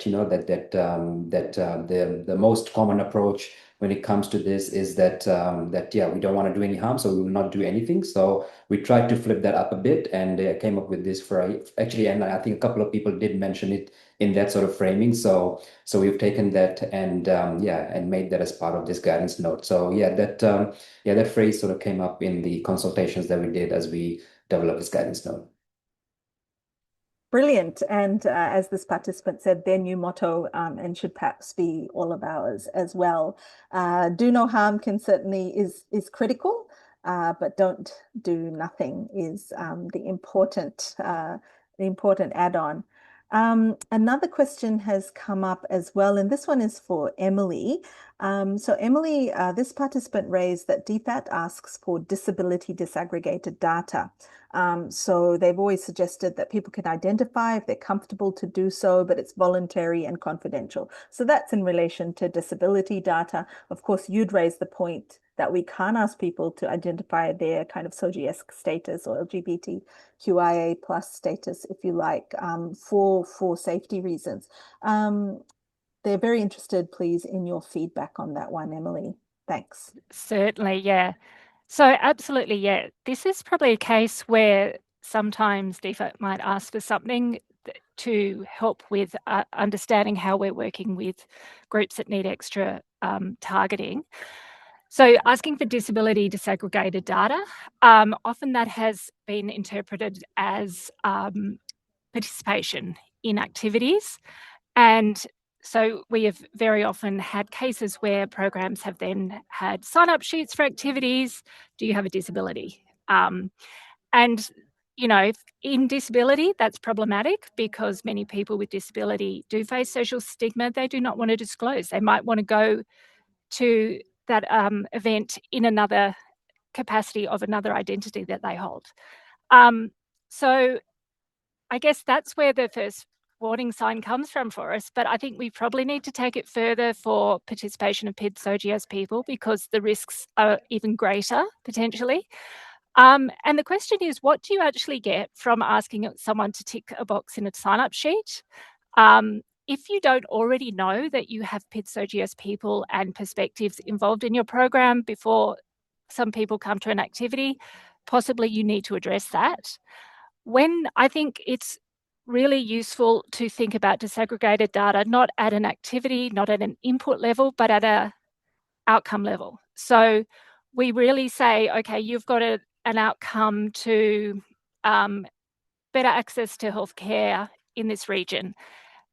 D: the most common approach when it comes to this is that we don't want to do any harm, so we will not do anything. So we tried to flip that up a bit and came up with this phrase, actually, and I think a couple of people did mention it in that sort of framing. So we've taken that and made that as part of this guidance note. So that phrase sort of came up in the consultations that we did as we developed this guidance note.
A: Brilliant. And as this participant said, their new motto, and should perhaps be all of ours as well. Do no harm can certainly is critical, but don't do nothing is the important add-on. Another question has come up as well, and this one is for Emily. So Emily, this participant raised that DFAT asks for disability disaggregated data. So they've always suggested that people can identify if they're comfortable to do so, but it's voluntary and confidential. So that's in relation to disability data. Of course, you'd raise the point that we can't ask people to identify their kind of SOGIESC status or LGBTQIA+ status, if you like, for safety reasons. They're very interested, please, in your feedback on that one, Emily. Thanks.
F: Certainly, yeah. So absolutely, yeah. This is probably a case where sometimes DFAT might ask for something to help with understanding how we're working with groups that need extra targeting. So asking for disability disaggregated data, often that has been interpreted as participation in activities. And so we have very often had cases where programs have then had sign-up sheets for activities. Do you have a disability? And, in disability, that's problematic because many people with disability do face social stigma. They do not want to disclose. They might want to go to that event in another capacity of another identity that they hold. So I guess that's where the first warning sign comes from for us, but I think we probably need to take it further for participation of SOGIESC people because the risks are even greater potentially. And the question is, what do you actually get from asking someone to tick a box in a sign-up sheet? If you don't already know that you have PID-SOGIESC people and perspectives involved in your program before some people come to an activity, possibly you need to address that. When I think it's really useful to think about disaggregated data, not at an activity, not at an input level, but at an outcome level. So we really say, okay, you've got an outcome to better access to healthcare in this region.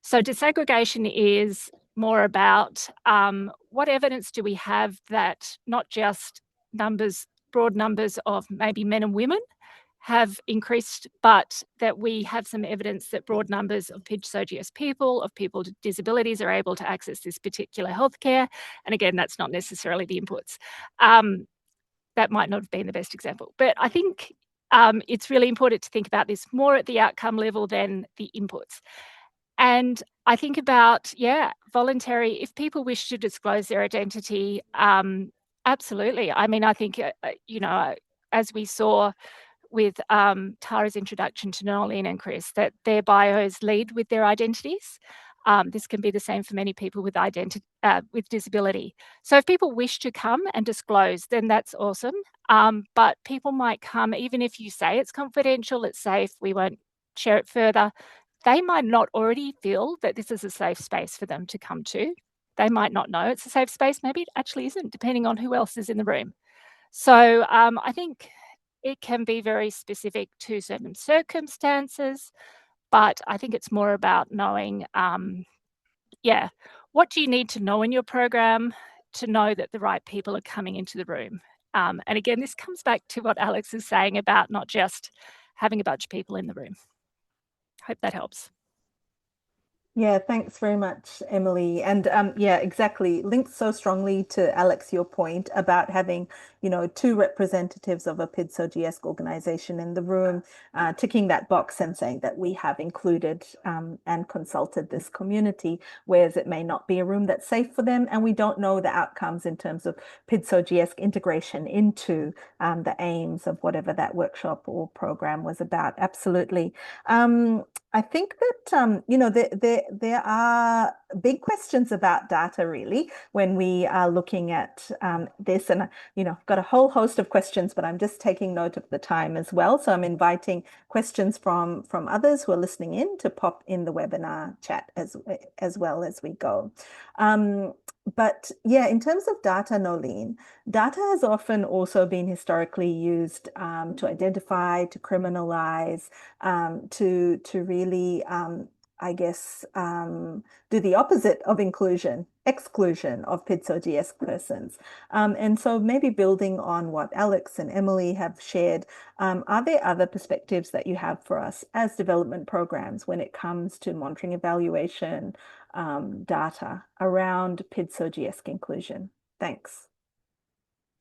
F: So disaggregation is more about what evidence do we have that not just broad numbers of maybe men and women have increased, but that we have some evidence that broad numbers of PID-SOGIESC people, of people with disabilities, are able to access this particular healthcare. And again, that's not necessarily the inputs. That might not have been the best example, but I think it's really important to think about this more at the outcome level than the inputs. And I think about, voluntary, if people wish to disclose their identity, absolutely. I mean, I think, as we saw with Tara's introduction to Noelene and Kris, that their bios lead with their identities. This can be the same for many people with disability. So if people wish to come and disclose, then that's awesome. But people might come, even if you say it's confidential, it's safe, we won't share it further, they might not already feel that this is a safe space for them to come to. They might not know it's a safe space. Maybe it actually isn't, depending on who else is in the room. So I think it can be very specific to certain circumstances, but I think it's more about knowing, what do you need to know in your program to know that the right people are coming into the room? And again, this comes back to what Alex is saying about not just having a bunch of people in the room. Hope that helps.
A: Yeah, thanks very much, Emily. And exactly. Links so strongly to Alex, your point about having, two representatives of a PID-SOGIESC organization in the room, ticking that box and saying that we have included and consulted this community, whereas it may not be a room that's safe for them. And we don't know the outcomes in terms of PID-SOGIESC integration into the aims of whatever that workshop or program was about. Absolutely. I think that there are big questions about data really when we are looking at this, and I've got a whole host of questions, but I'm just taking note of the time as well. So I'm inviting questions from others who are listening in to pop in the webinar chat as well as we go. But in terms of data, Noelene, data has often also been historically used to identify, to criminalize, to really, do the opposite of inclusion, exclusion of PID-SOGIESC persons. And so maybe building on what Alex and Emily have shared, are there other perspectives that you have for us as development programs when it comes to monitoring, evaluation, data around PID-SOGIESC inclusion? Thanks.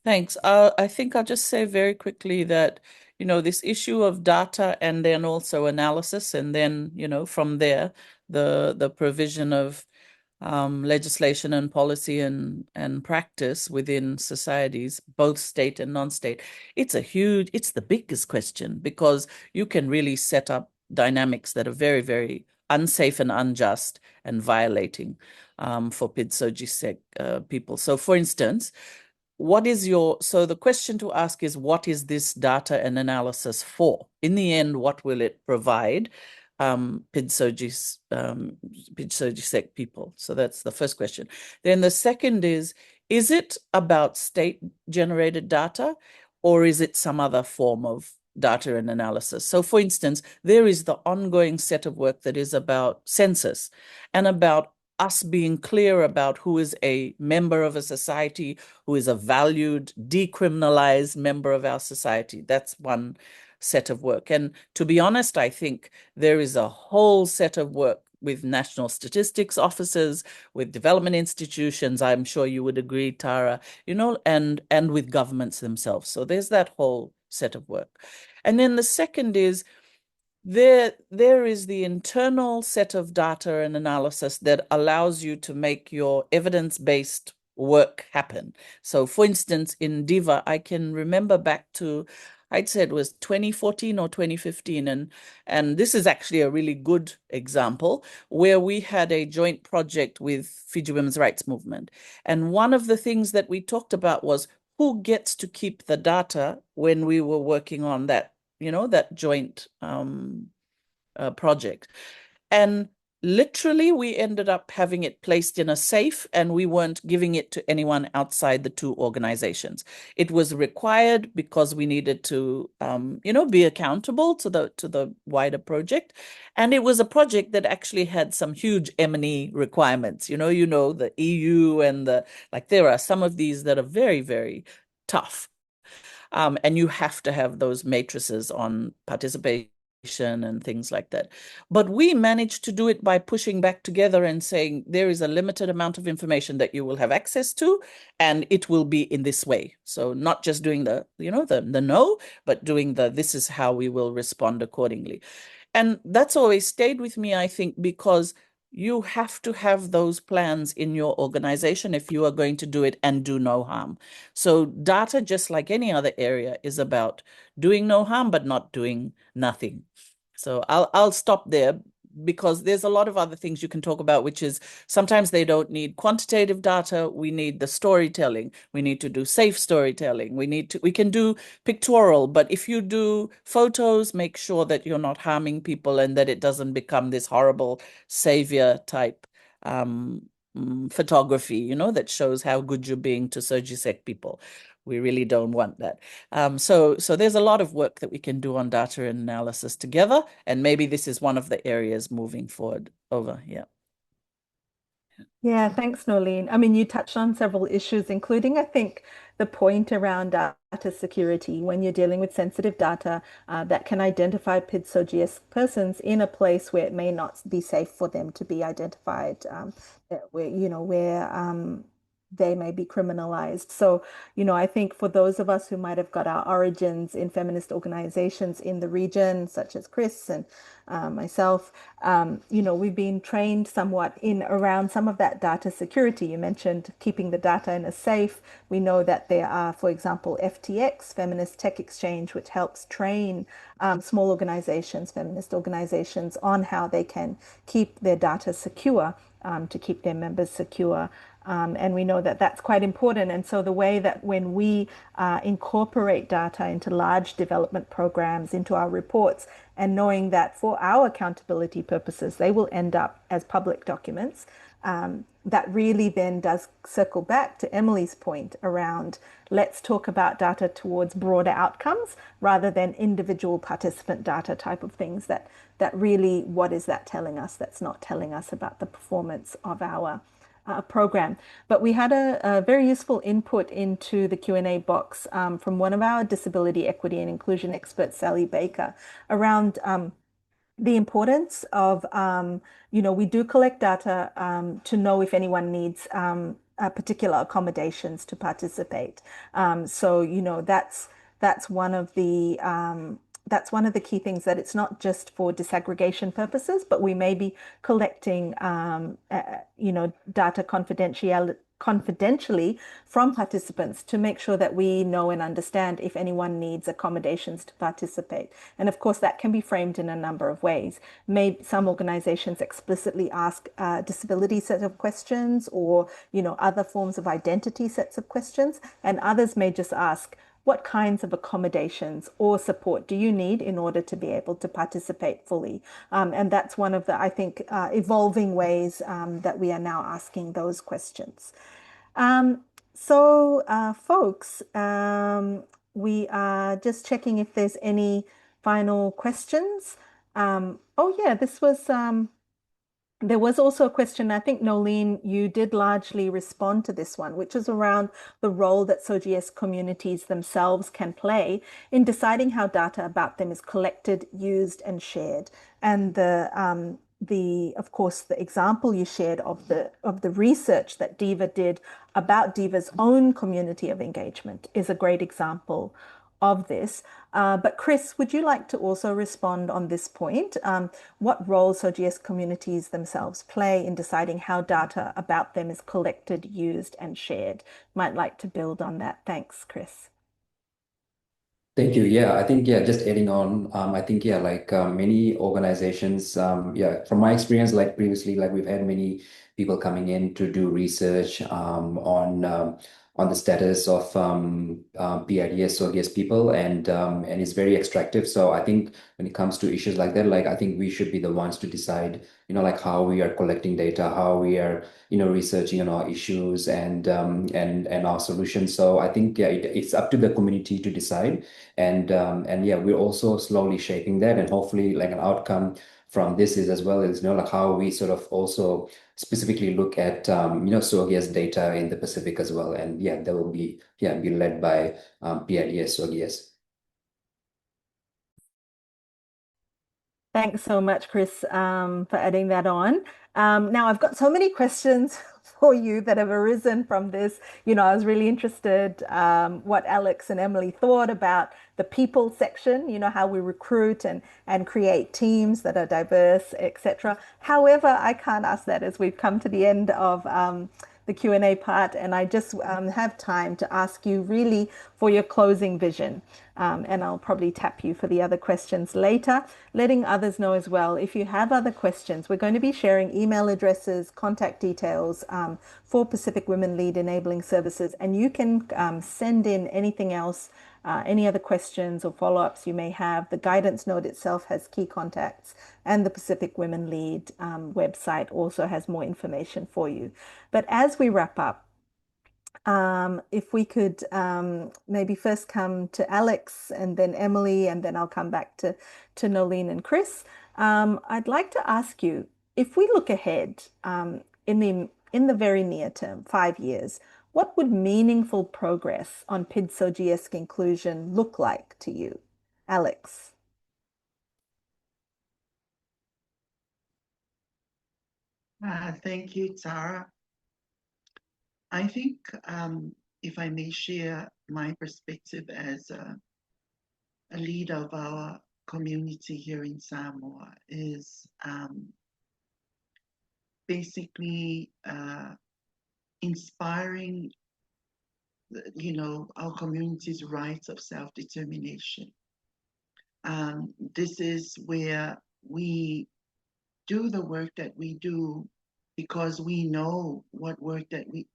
C: Thanks. I think I'll just say very quickly that, this issue of data and then also analysis, and then, from there, the provision of legislation and policy and practice within societies, both state and non-state. It's the biggest question, because you can really set up dynamics that are very, very unsafe and unjust and violating for PID-SOGIESC people. So for instance, so the question to ask is, what is this data and analysis for? In the end, what will it provide PID-SOGIESC people? So that's the first question. Then the second is it about state-generated data, or is it some other form of data and analysis? So for instance, there is the ongoing set of work that is about census and about us being clear about who is a member of a society, who is a valued, decriminalized member of our society. That's one set of work. And to be honest, I think there is a whole set of work with national statistics offices, with development institutions, I'm sure you would agree, Tara, and with governments themselves. So there's that whole set of work. And then the second is, there is the internal set of data and analysis that allows you to make your evidence-based work happen. So for instance, in DIVA, I can remember back to I'd say it was 2014 or 2015. And this is actually a really good example where we had a joint project with Fiji Women's Rights Movement. And one of the things that we talked about was who gets to keep the data when we were working on that, that joint project. And literally, we ended up having it placed in a safe, and we weren't giving it to anyone outside the two organizations. It was required because we needed to, be accountable to the wider project. And it was a project that actually had some huge M&E requirements. The EU and there are some of these that are very, very tough. And you have to have those matrices on participation and things like that. But we managed to do it by pushing back together and saying there is a limited amount of information that you will have access to, and it will be in this way. So not just doing the no, but doing this is how we will respond accordingly. And that's always stayed with me, I think, because you have to have those plans in your organization if you are going to do it and do no harm. So data, just like any other area, is about doing no harm, but not doing nothing. So I'll stop there because there's a lot of other things you can talk about, which is sometimes they don't need quantitative data. We need the storytelling. We need to do safe storytelling. We can do pictorial, but if you do photos, make sure that you're not harming people and that it doesn't become this horrible savior type photography, that shows how good you're being to SOGIESC people. We really don't want that. So there's a lot of work that we can do on data and analysis together, and maybe this is one of the areas moving forward over. Yeah.
A: Yeah, thanks, Noelene. I mean, you touched on several issues, including, I think, the point around data security when you're dealing with sensitive data that can identify PID-SOGIESC persons in a place where it may not be safe for them to be identified, where they may be criminalized. So, I think for those of us who might have got our origins in feminist organizations in the region, such as Kris and myself, we've been trained somewhat in around some of that data security. You mentioned keeping the data in a safe. We know that there are, for example, FTX, Feminist Tech Exchange, which helps train small organizations, feminist organizations, on how they can keep their data secure, to keep their members secure. And we know that that's quite important. And so the way that when we incorporate data into large development programs, into our reports, and knowing that for our accountability purposes, they will end up as public documents, that really then does circle back to Emily's point around let's talk about data towards broader outcomes rather than individual participant data type of things that really, what is that telling us? That's not telling us about the performance of our program. But we had a very useful input into the Q&A box from one of our disability equity and inclusion experts, Sally Baker, around the importance of, we do collect data to know if anyone needs particular accommodations to participate. So, that's one of the key things, that it's not just for disaggregation purposes, but we may be collecting, data confidentially from participants to make sure that we know and understand if anyone needs accommodations to participate. And of course, that can be framed in a number of ways. Maybe some organizations explicitly ask disability set of questions, or, other forms of identity sets of questions, and others may just ask, what kinds of accommodations or support do you need in order to be able to participate fully? And that's one of the, I think, evolving ways that we are now asking those questions. Folks, we are just checking if there's any final questions. There was also a question, I think, Noelene, you did largely respond to this one, which is around the role that SOGIESC communities themselves can play in deciding how data about them is collected, used, and shared. And of course, the example you shared of the research that DIVA did about DIVA's own community of engagement is a great example of this. But Kris, would you like to also respond on this point? What role SOGIESC communities themselves play in deciding how data about them is collected, used, and shared? Might like to build on that. Thanks, Kris.
D: Thank you. Yeah, I think, yeah, just adding on, I think, yeah, like many organizations, yeah, from my experience, like previously, like we've had many people coming in to do research on the status of PIDS, SOGIESC people, and it's very extractive. So I think when it comes to issues like that, like I think we should be the ones to decide, like how we are collecting data, how we are, researching on our issues and our solutions. So I think, yeah, it's up to the community to decide. And yeah, we're also slowly shaping that, and hopefully like an outcome from this is as well as like how we sort of also specifically look at SOGIESC data in the Pacific as well. And yeah, that will be led by PIDS SOGIESC.
A: Thanks so much, Kris, for adding that on. Now, I've got so many questions for you that have arisen from this. I was really interested what Alex and Emily thought about the people section, how we recruit and create teams that are diverse, etc. However, I can't ask that as we've come to the end of the Q&A part, and I just have time to ask you really for your closing vision. And I'll probably tap you for the other questions later, letting others know as well. If you have other questions, we're going to be sharing email addresses, contact details for Pacific Women Lead Enabling Services, and you can send in anything else, any other questions or follow-ups you may have. The guidance note itself has key contacts, and the Pacific Women Lead website also has more information for you. But as we wrap up, if we could maybe first come to Alex and then Emily, and then I'll come back to Noelene and Kris. I'd like to ask you, if we look ahead in the very near term, 5 years, what would meaningful progress on PID-SOGIESC inclusion look like to you? Alex.
E: Thank you, Tara. I think if I may share my perspective as a leader of our community here in Samoa, is basically inspiring, our community's rights of self-determination. This is where we do the work that we do because we know what work that we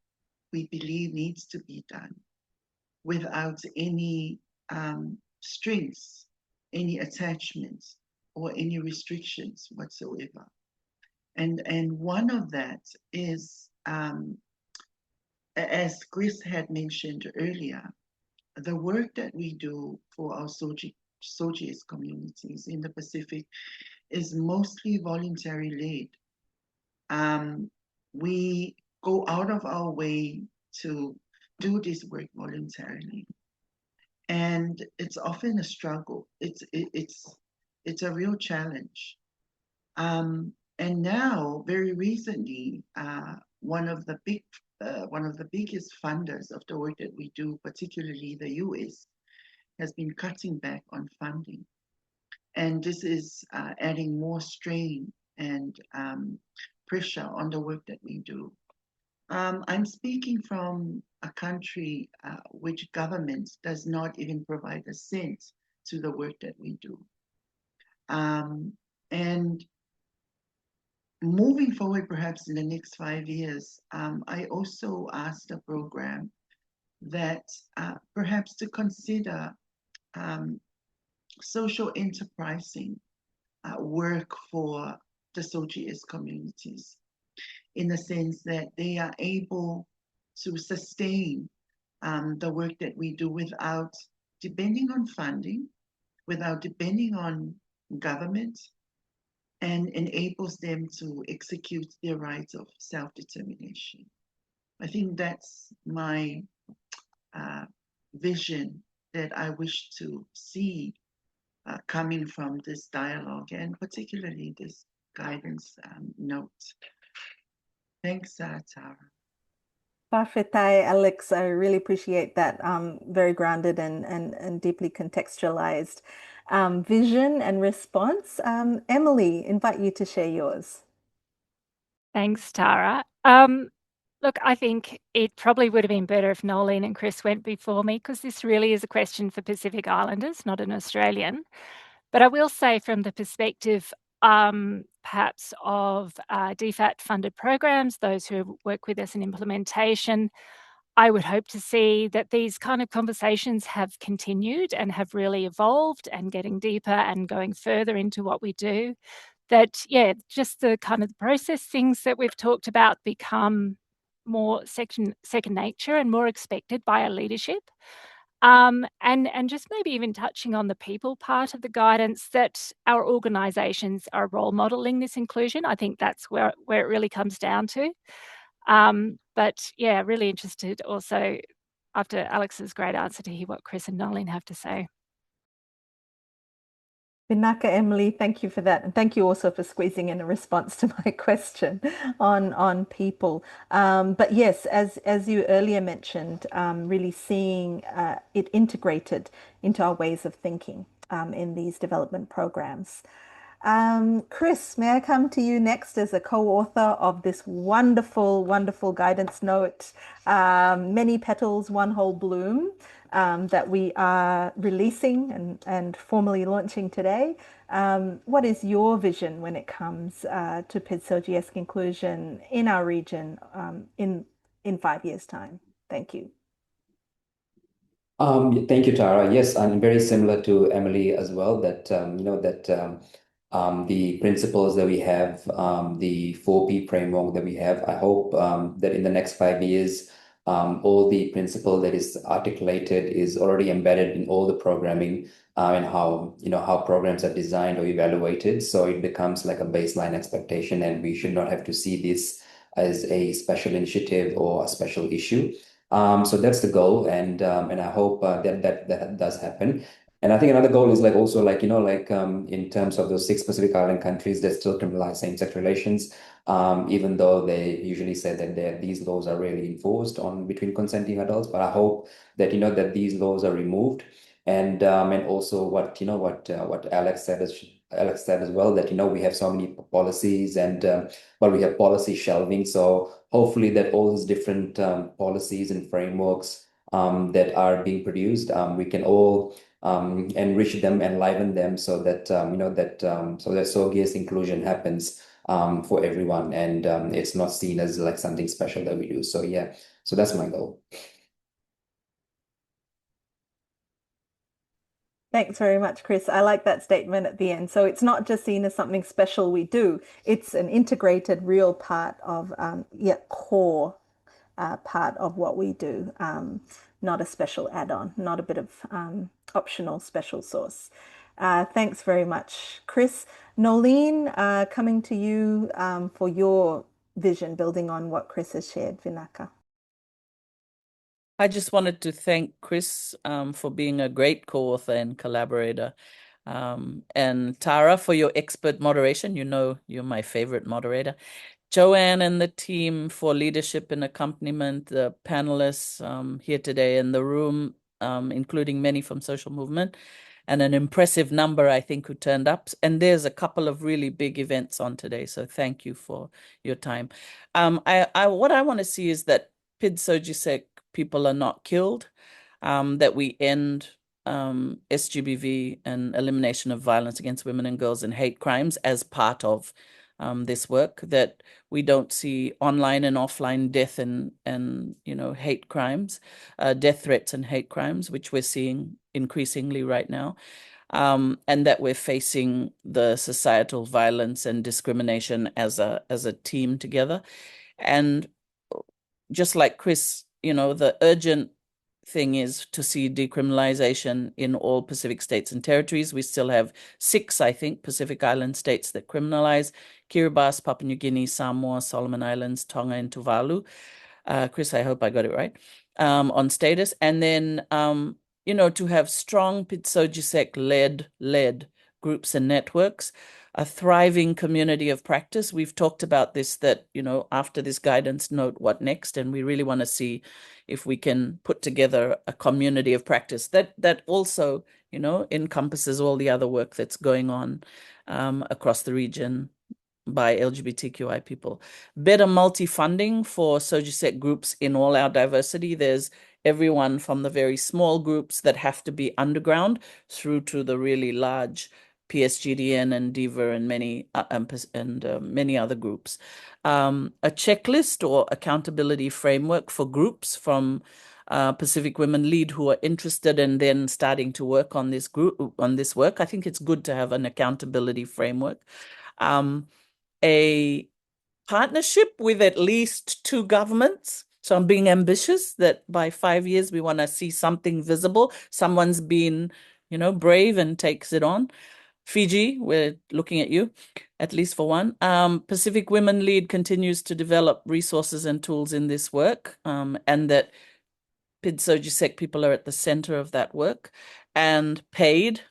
E: believe needs to be done, without any strings, any attachments, or any restrictions whatsoever. And one of that is, as Kris had mentioned earlier, the work that we do for our SOGIESC communities in the Pacific is mostly voluntary led. We go out of our way to do this work voluntarily, and it's often a struggle. It's a real challenge. And now, very recently, one of the biggest funders of the work that we do, particularly the US, has been cutting back on funding, and this is adding more strain and pressure on the work that we do. I'm speaking from a country which government does not even provide a cent to the work that we do. And moving forward, perhaps in the next 5 years, I also asked the program that perhaps to consider social enterprising work for the SOGIESC communities, in the sense that they are able to sustain the work that we do without depending on funding, without depending on government, and enables them to execute their rights of self-determination. I think that's my vision that I wish to see coming from this dialogue, and particularly this guidance note. Thanks, Tara.
A: Parfaitai, Alex, I really appreciate that. Very grounded and deeply contextualized vision and response. Emily, invite you to share yours.
F: Thanks, Tara. Look, I think it probably would have been better if Noelene and Kris went before me, because this really is a question for Pacific Islanders, not an Australian. But I will say, from the perspective perhaps of DFAT funded programs, those who work with us in implementation, I would hope to see that these kind of conversations have continued and have really evolved and getting deeper and going further into what we do. That, yeah, just the kind of process things that we've talked about become more second nature and more expected by our leadership. And just maybe even touching on the people part of the guidance, that our organisations are role modelling this inclusion. I think that's where it really comes down to. But yeah, really interested also, after Alex's great answer, to hear what Kris and Noelene have to say.
A: Vinaka, Emily, thank you for that. And thank you also for squeezing in a response to my question on people. But yes, as you earlier mentioned, really seeing it integrated into our ways of thinking in these development programs. Kris, may I come to you next as a co-author of this wonderful, wonderful guidance note, Many Petals, One Whole Bloom, that we are releasing and formally launching today. What is your vision when it comes to SOGIESC inclusion in our region in 5 years' time? Thank you.
D: Thank you, Tara. Yes, I'm very similar to Emily as well, that the principles that we have, the 4P framework that we have, I hope that in the next 5 years, all the principle that is articulated is already embedded in all the programming and how programs are designed or evaluated. So it becomes like a baseline expectation, and we should not have to see this as a special initiative or a special issue. So that's the goal, and I hope that does happen. And I think another goal is in terms of those 6 Pacific Island countries that still criminalize same-sex relations, even though they usually say that these laws are really enforced on between consenting adults. But I hope that that these laws are removed, and also what Alex said as well, that we have so many policies, and but we have policy shelving. So hopefully that all these different policies and frameworks that are being produced, we can all enrich them, enliven them, so that SOGIESC inclusion happens for everyone, and it's not seen as like something special that we do. So yeah, so that's my goal.
A: Thanks very much, Kris. I like that statement at the end. So it's not just seen as something special we do. It's an integrated, real part of, core part of what we do. Not a special add-on, not a bit of optional special sauce. Thanks very much, Kris. Noelene, coming to you for your vision, building on what Kris has shared. Vinaka.
C: I just wanted to thank Kris for being a great co-author and collaborator. And Tara, for your expert moderation. You're my favorite moderator. Joanne and the team for leadership and accompaniment, the panelists here today in the room, including many from Social Movement, and an impressive number, I think, who turned up. And there's a couple of really big events on today, so thank you for your time. What I want to see is that PID-SOGIESC people are not killed, that we end SGBV and elimination of violence against women and girls and hate crimes as part of this work, that we don't see online and offline death and hate crimes, death threats and hate crimes, which we're seeing increasingly right now, and that we're facing the societal violence and discrimination as a team together. And just like Kris, the urgent thing is to see decriminalization in all Pacific states and territories. We still have 6, I think, Pacific Island states that criminalize: Kiribati, Papua New Guinea, Samoa, Solomon Islands, Tonga, and Tuvalu. Kris, I hope I got it right, on status. And then, to have strong PID-SOGIESC-led groups and networks, a thriving community of practice. We've talked about this, that, after this guidance note, what next? And we really want to see if we can put together a community of practice that also, encompasses all the other work that's going on across the region, by LGBTQI people. Better multi-funding for SOGIESC groups in all our diversity. There's everyone from the very small groups that have to be underground through to the really large PSGDN and DIVA and many other groups. A checklist or accountability framework for groups from Pacific Women Lead who are interested in then starting to work on this work. I think it's good to have an accountability framework. A partnership with at least 2 governments. So I'm being ambitious that by 5 years we want to see something visible. Someone's been, brave and takes it on. Fiji, we're looking at you, at least for one. Pacific Women Lead continues to develop resources and tools in this work, and that PID-SOGIESC people are at the center of that work, and paid,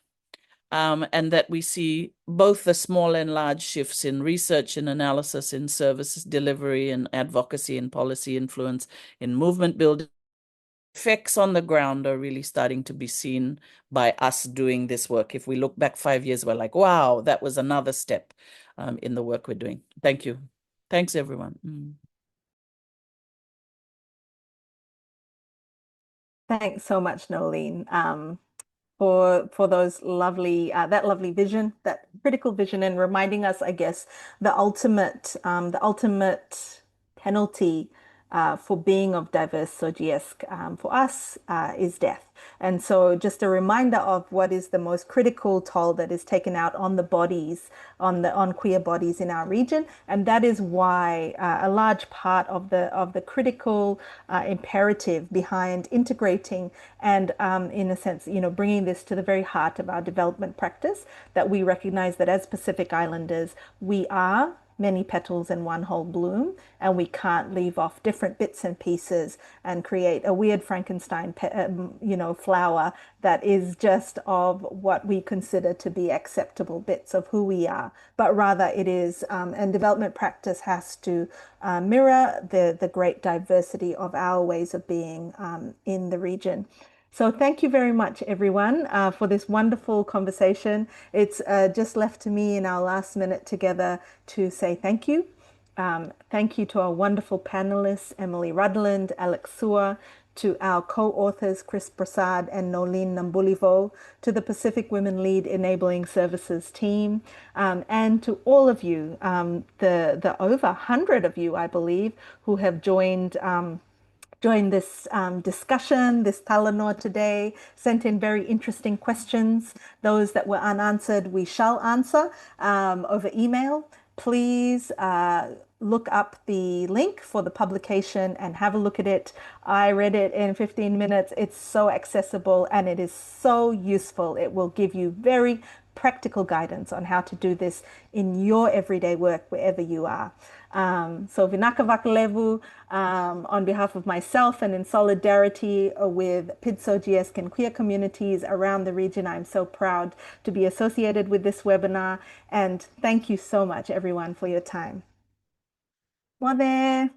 C: and that we see both the small and large shifts in research and analysis, in services delivery and advocacy and policy influence, in movement building. Effects on the ground are really starting to be seen by us doing this work. If we look back 5 years, we're like, wow, that was another step in the work we're doing. Thank you. Thanks, everyone.
A: Thanks so much, Noelene, for those lovely that lovely vision, that critical vision, and reminding us, I guess, the ultimate penalty for being of diverse SOGIESC for us is death. And so just a reminder of what is the most critical toll that is taken out on the bodies, on queer bodies in our region. And that is why a large part of the critical imperative behind integrating and in a sense, bringing this to the very heart of our development practice, that we recognize that as Pacific Islanders, we are many petals in one whole bloom, and we can't leave off different bits and pieces and create a weird Frankenstein, flower that is just of what we consider to be acceptable bits of who we are. But rather it is, and development practice has to mirror the great diversity of our ways of being in the region. So thank you very much, everyone, for this wonderful conversation. It's just left to me in our last minute together to say thank you. Thank you to our wonderful panelists, Emily Rudland, Alex Sewer, to our co-authors, Kris Prasad and Noelene Nabulivou, to the Pacific Women Lead Enabling Services team, and to all of you, the over 100 of you, I believe, who have joined this discussion, this talanoa today, sent in very interesting questions. Those that were unanswered, we shall answer over email. Please look up the link for the publication and have a look at it. I read it in 15 minutes. It's so accessible and it is so useful. It will give you very practical guidance on how to do this in your everyday work, wherever you are. So Vinaka Vakalevu, on behalf of myself and in solidarity with PID-SOGIESC and queer communities around the region, I'm so proud to be associated with this webinar. And thank you so much, everyone, for your time. Mwade.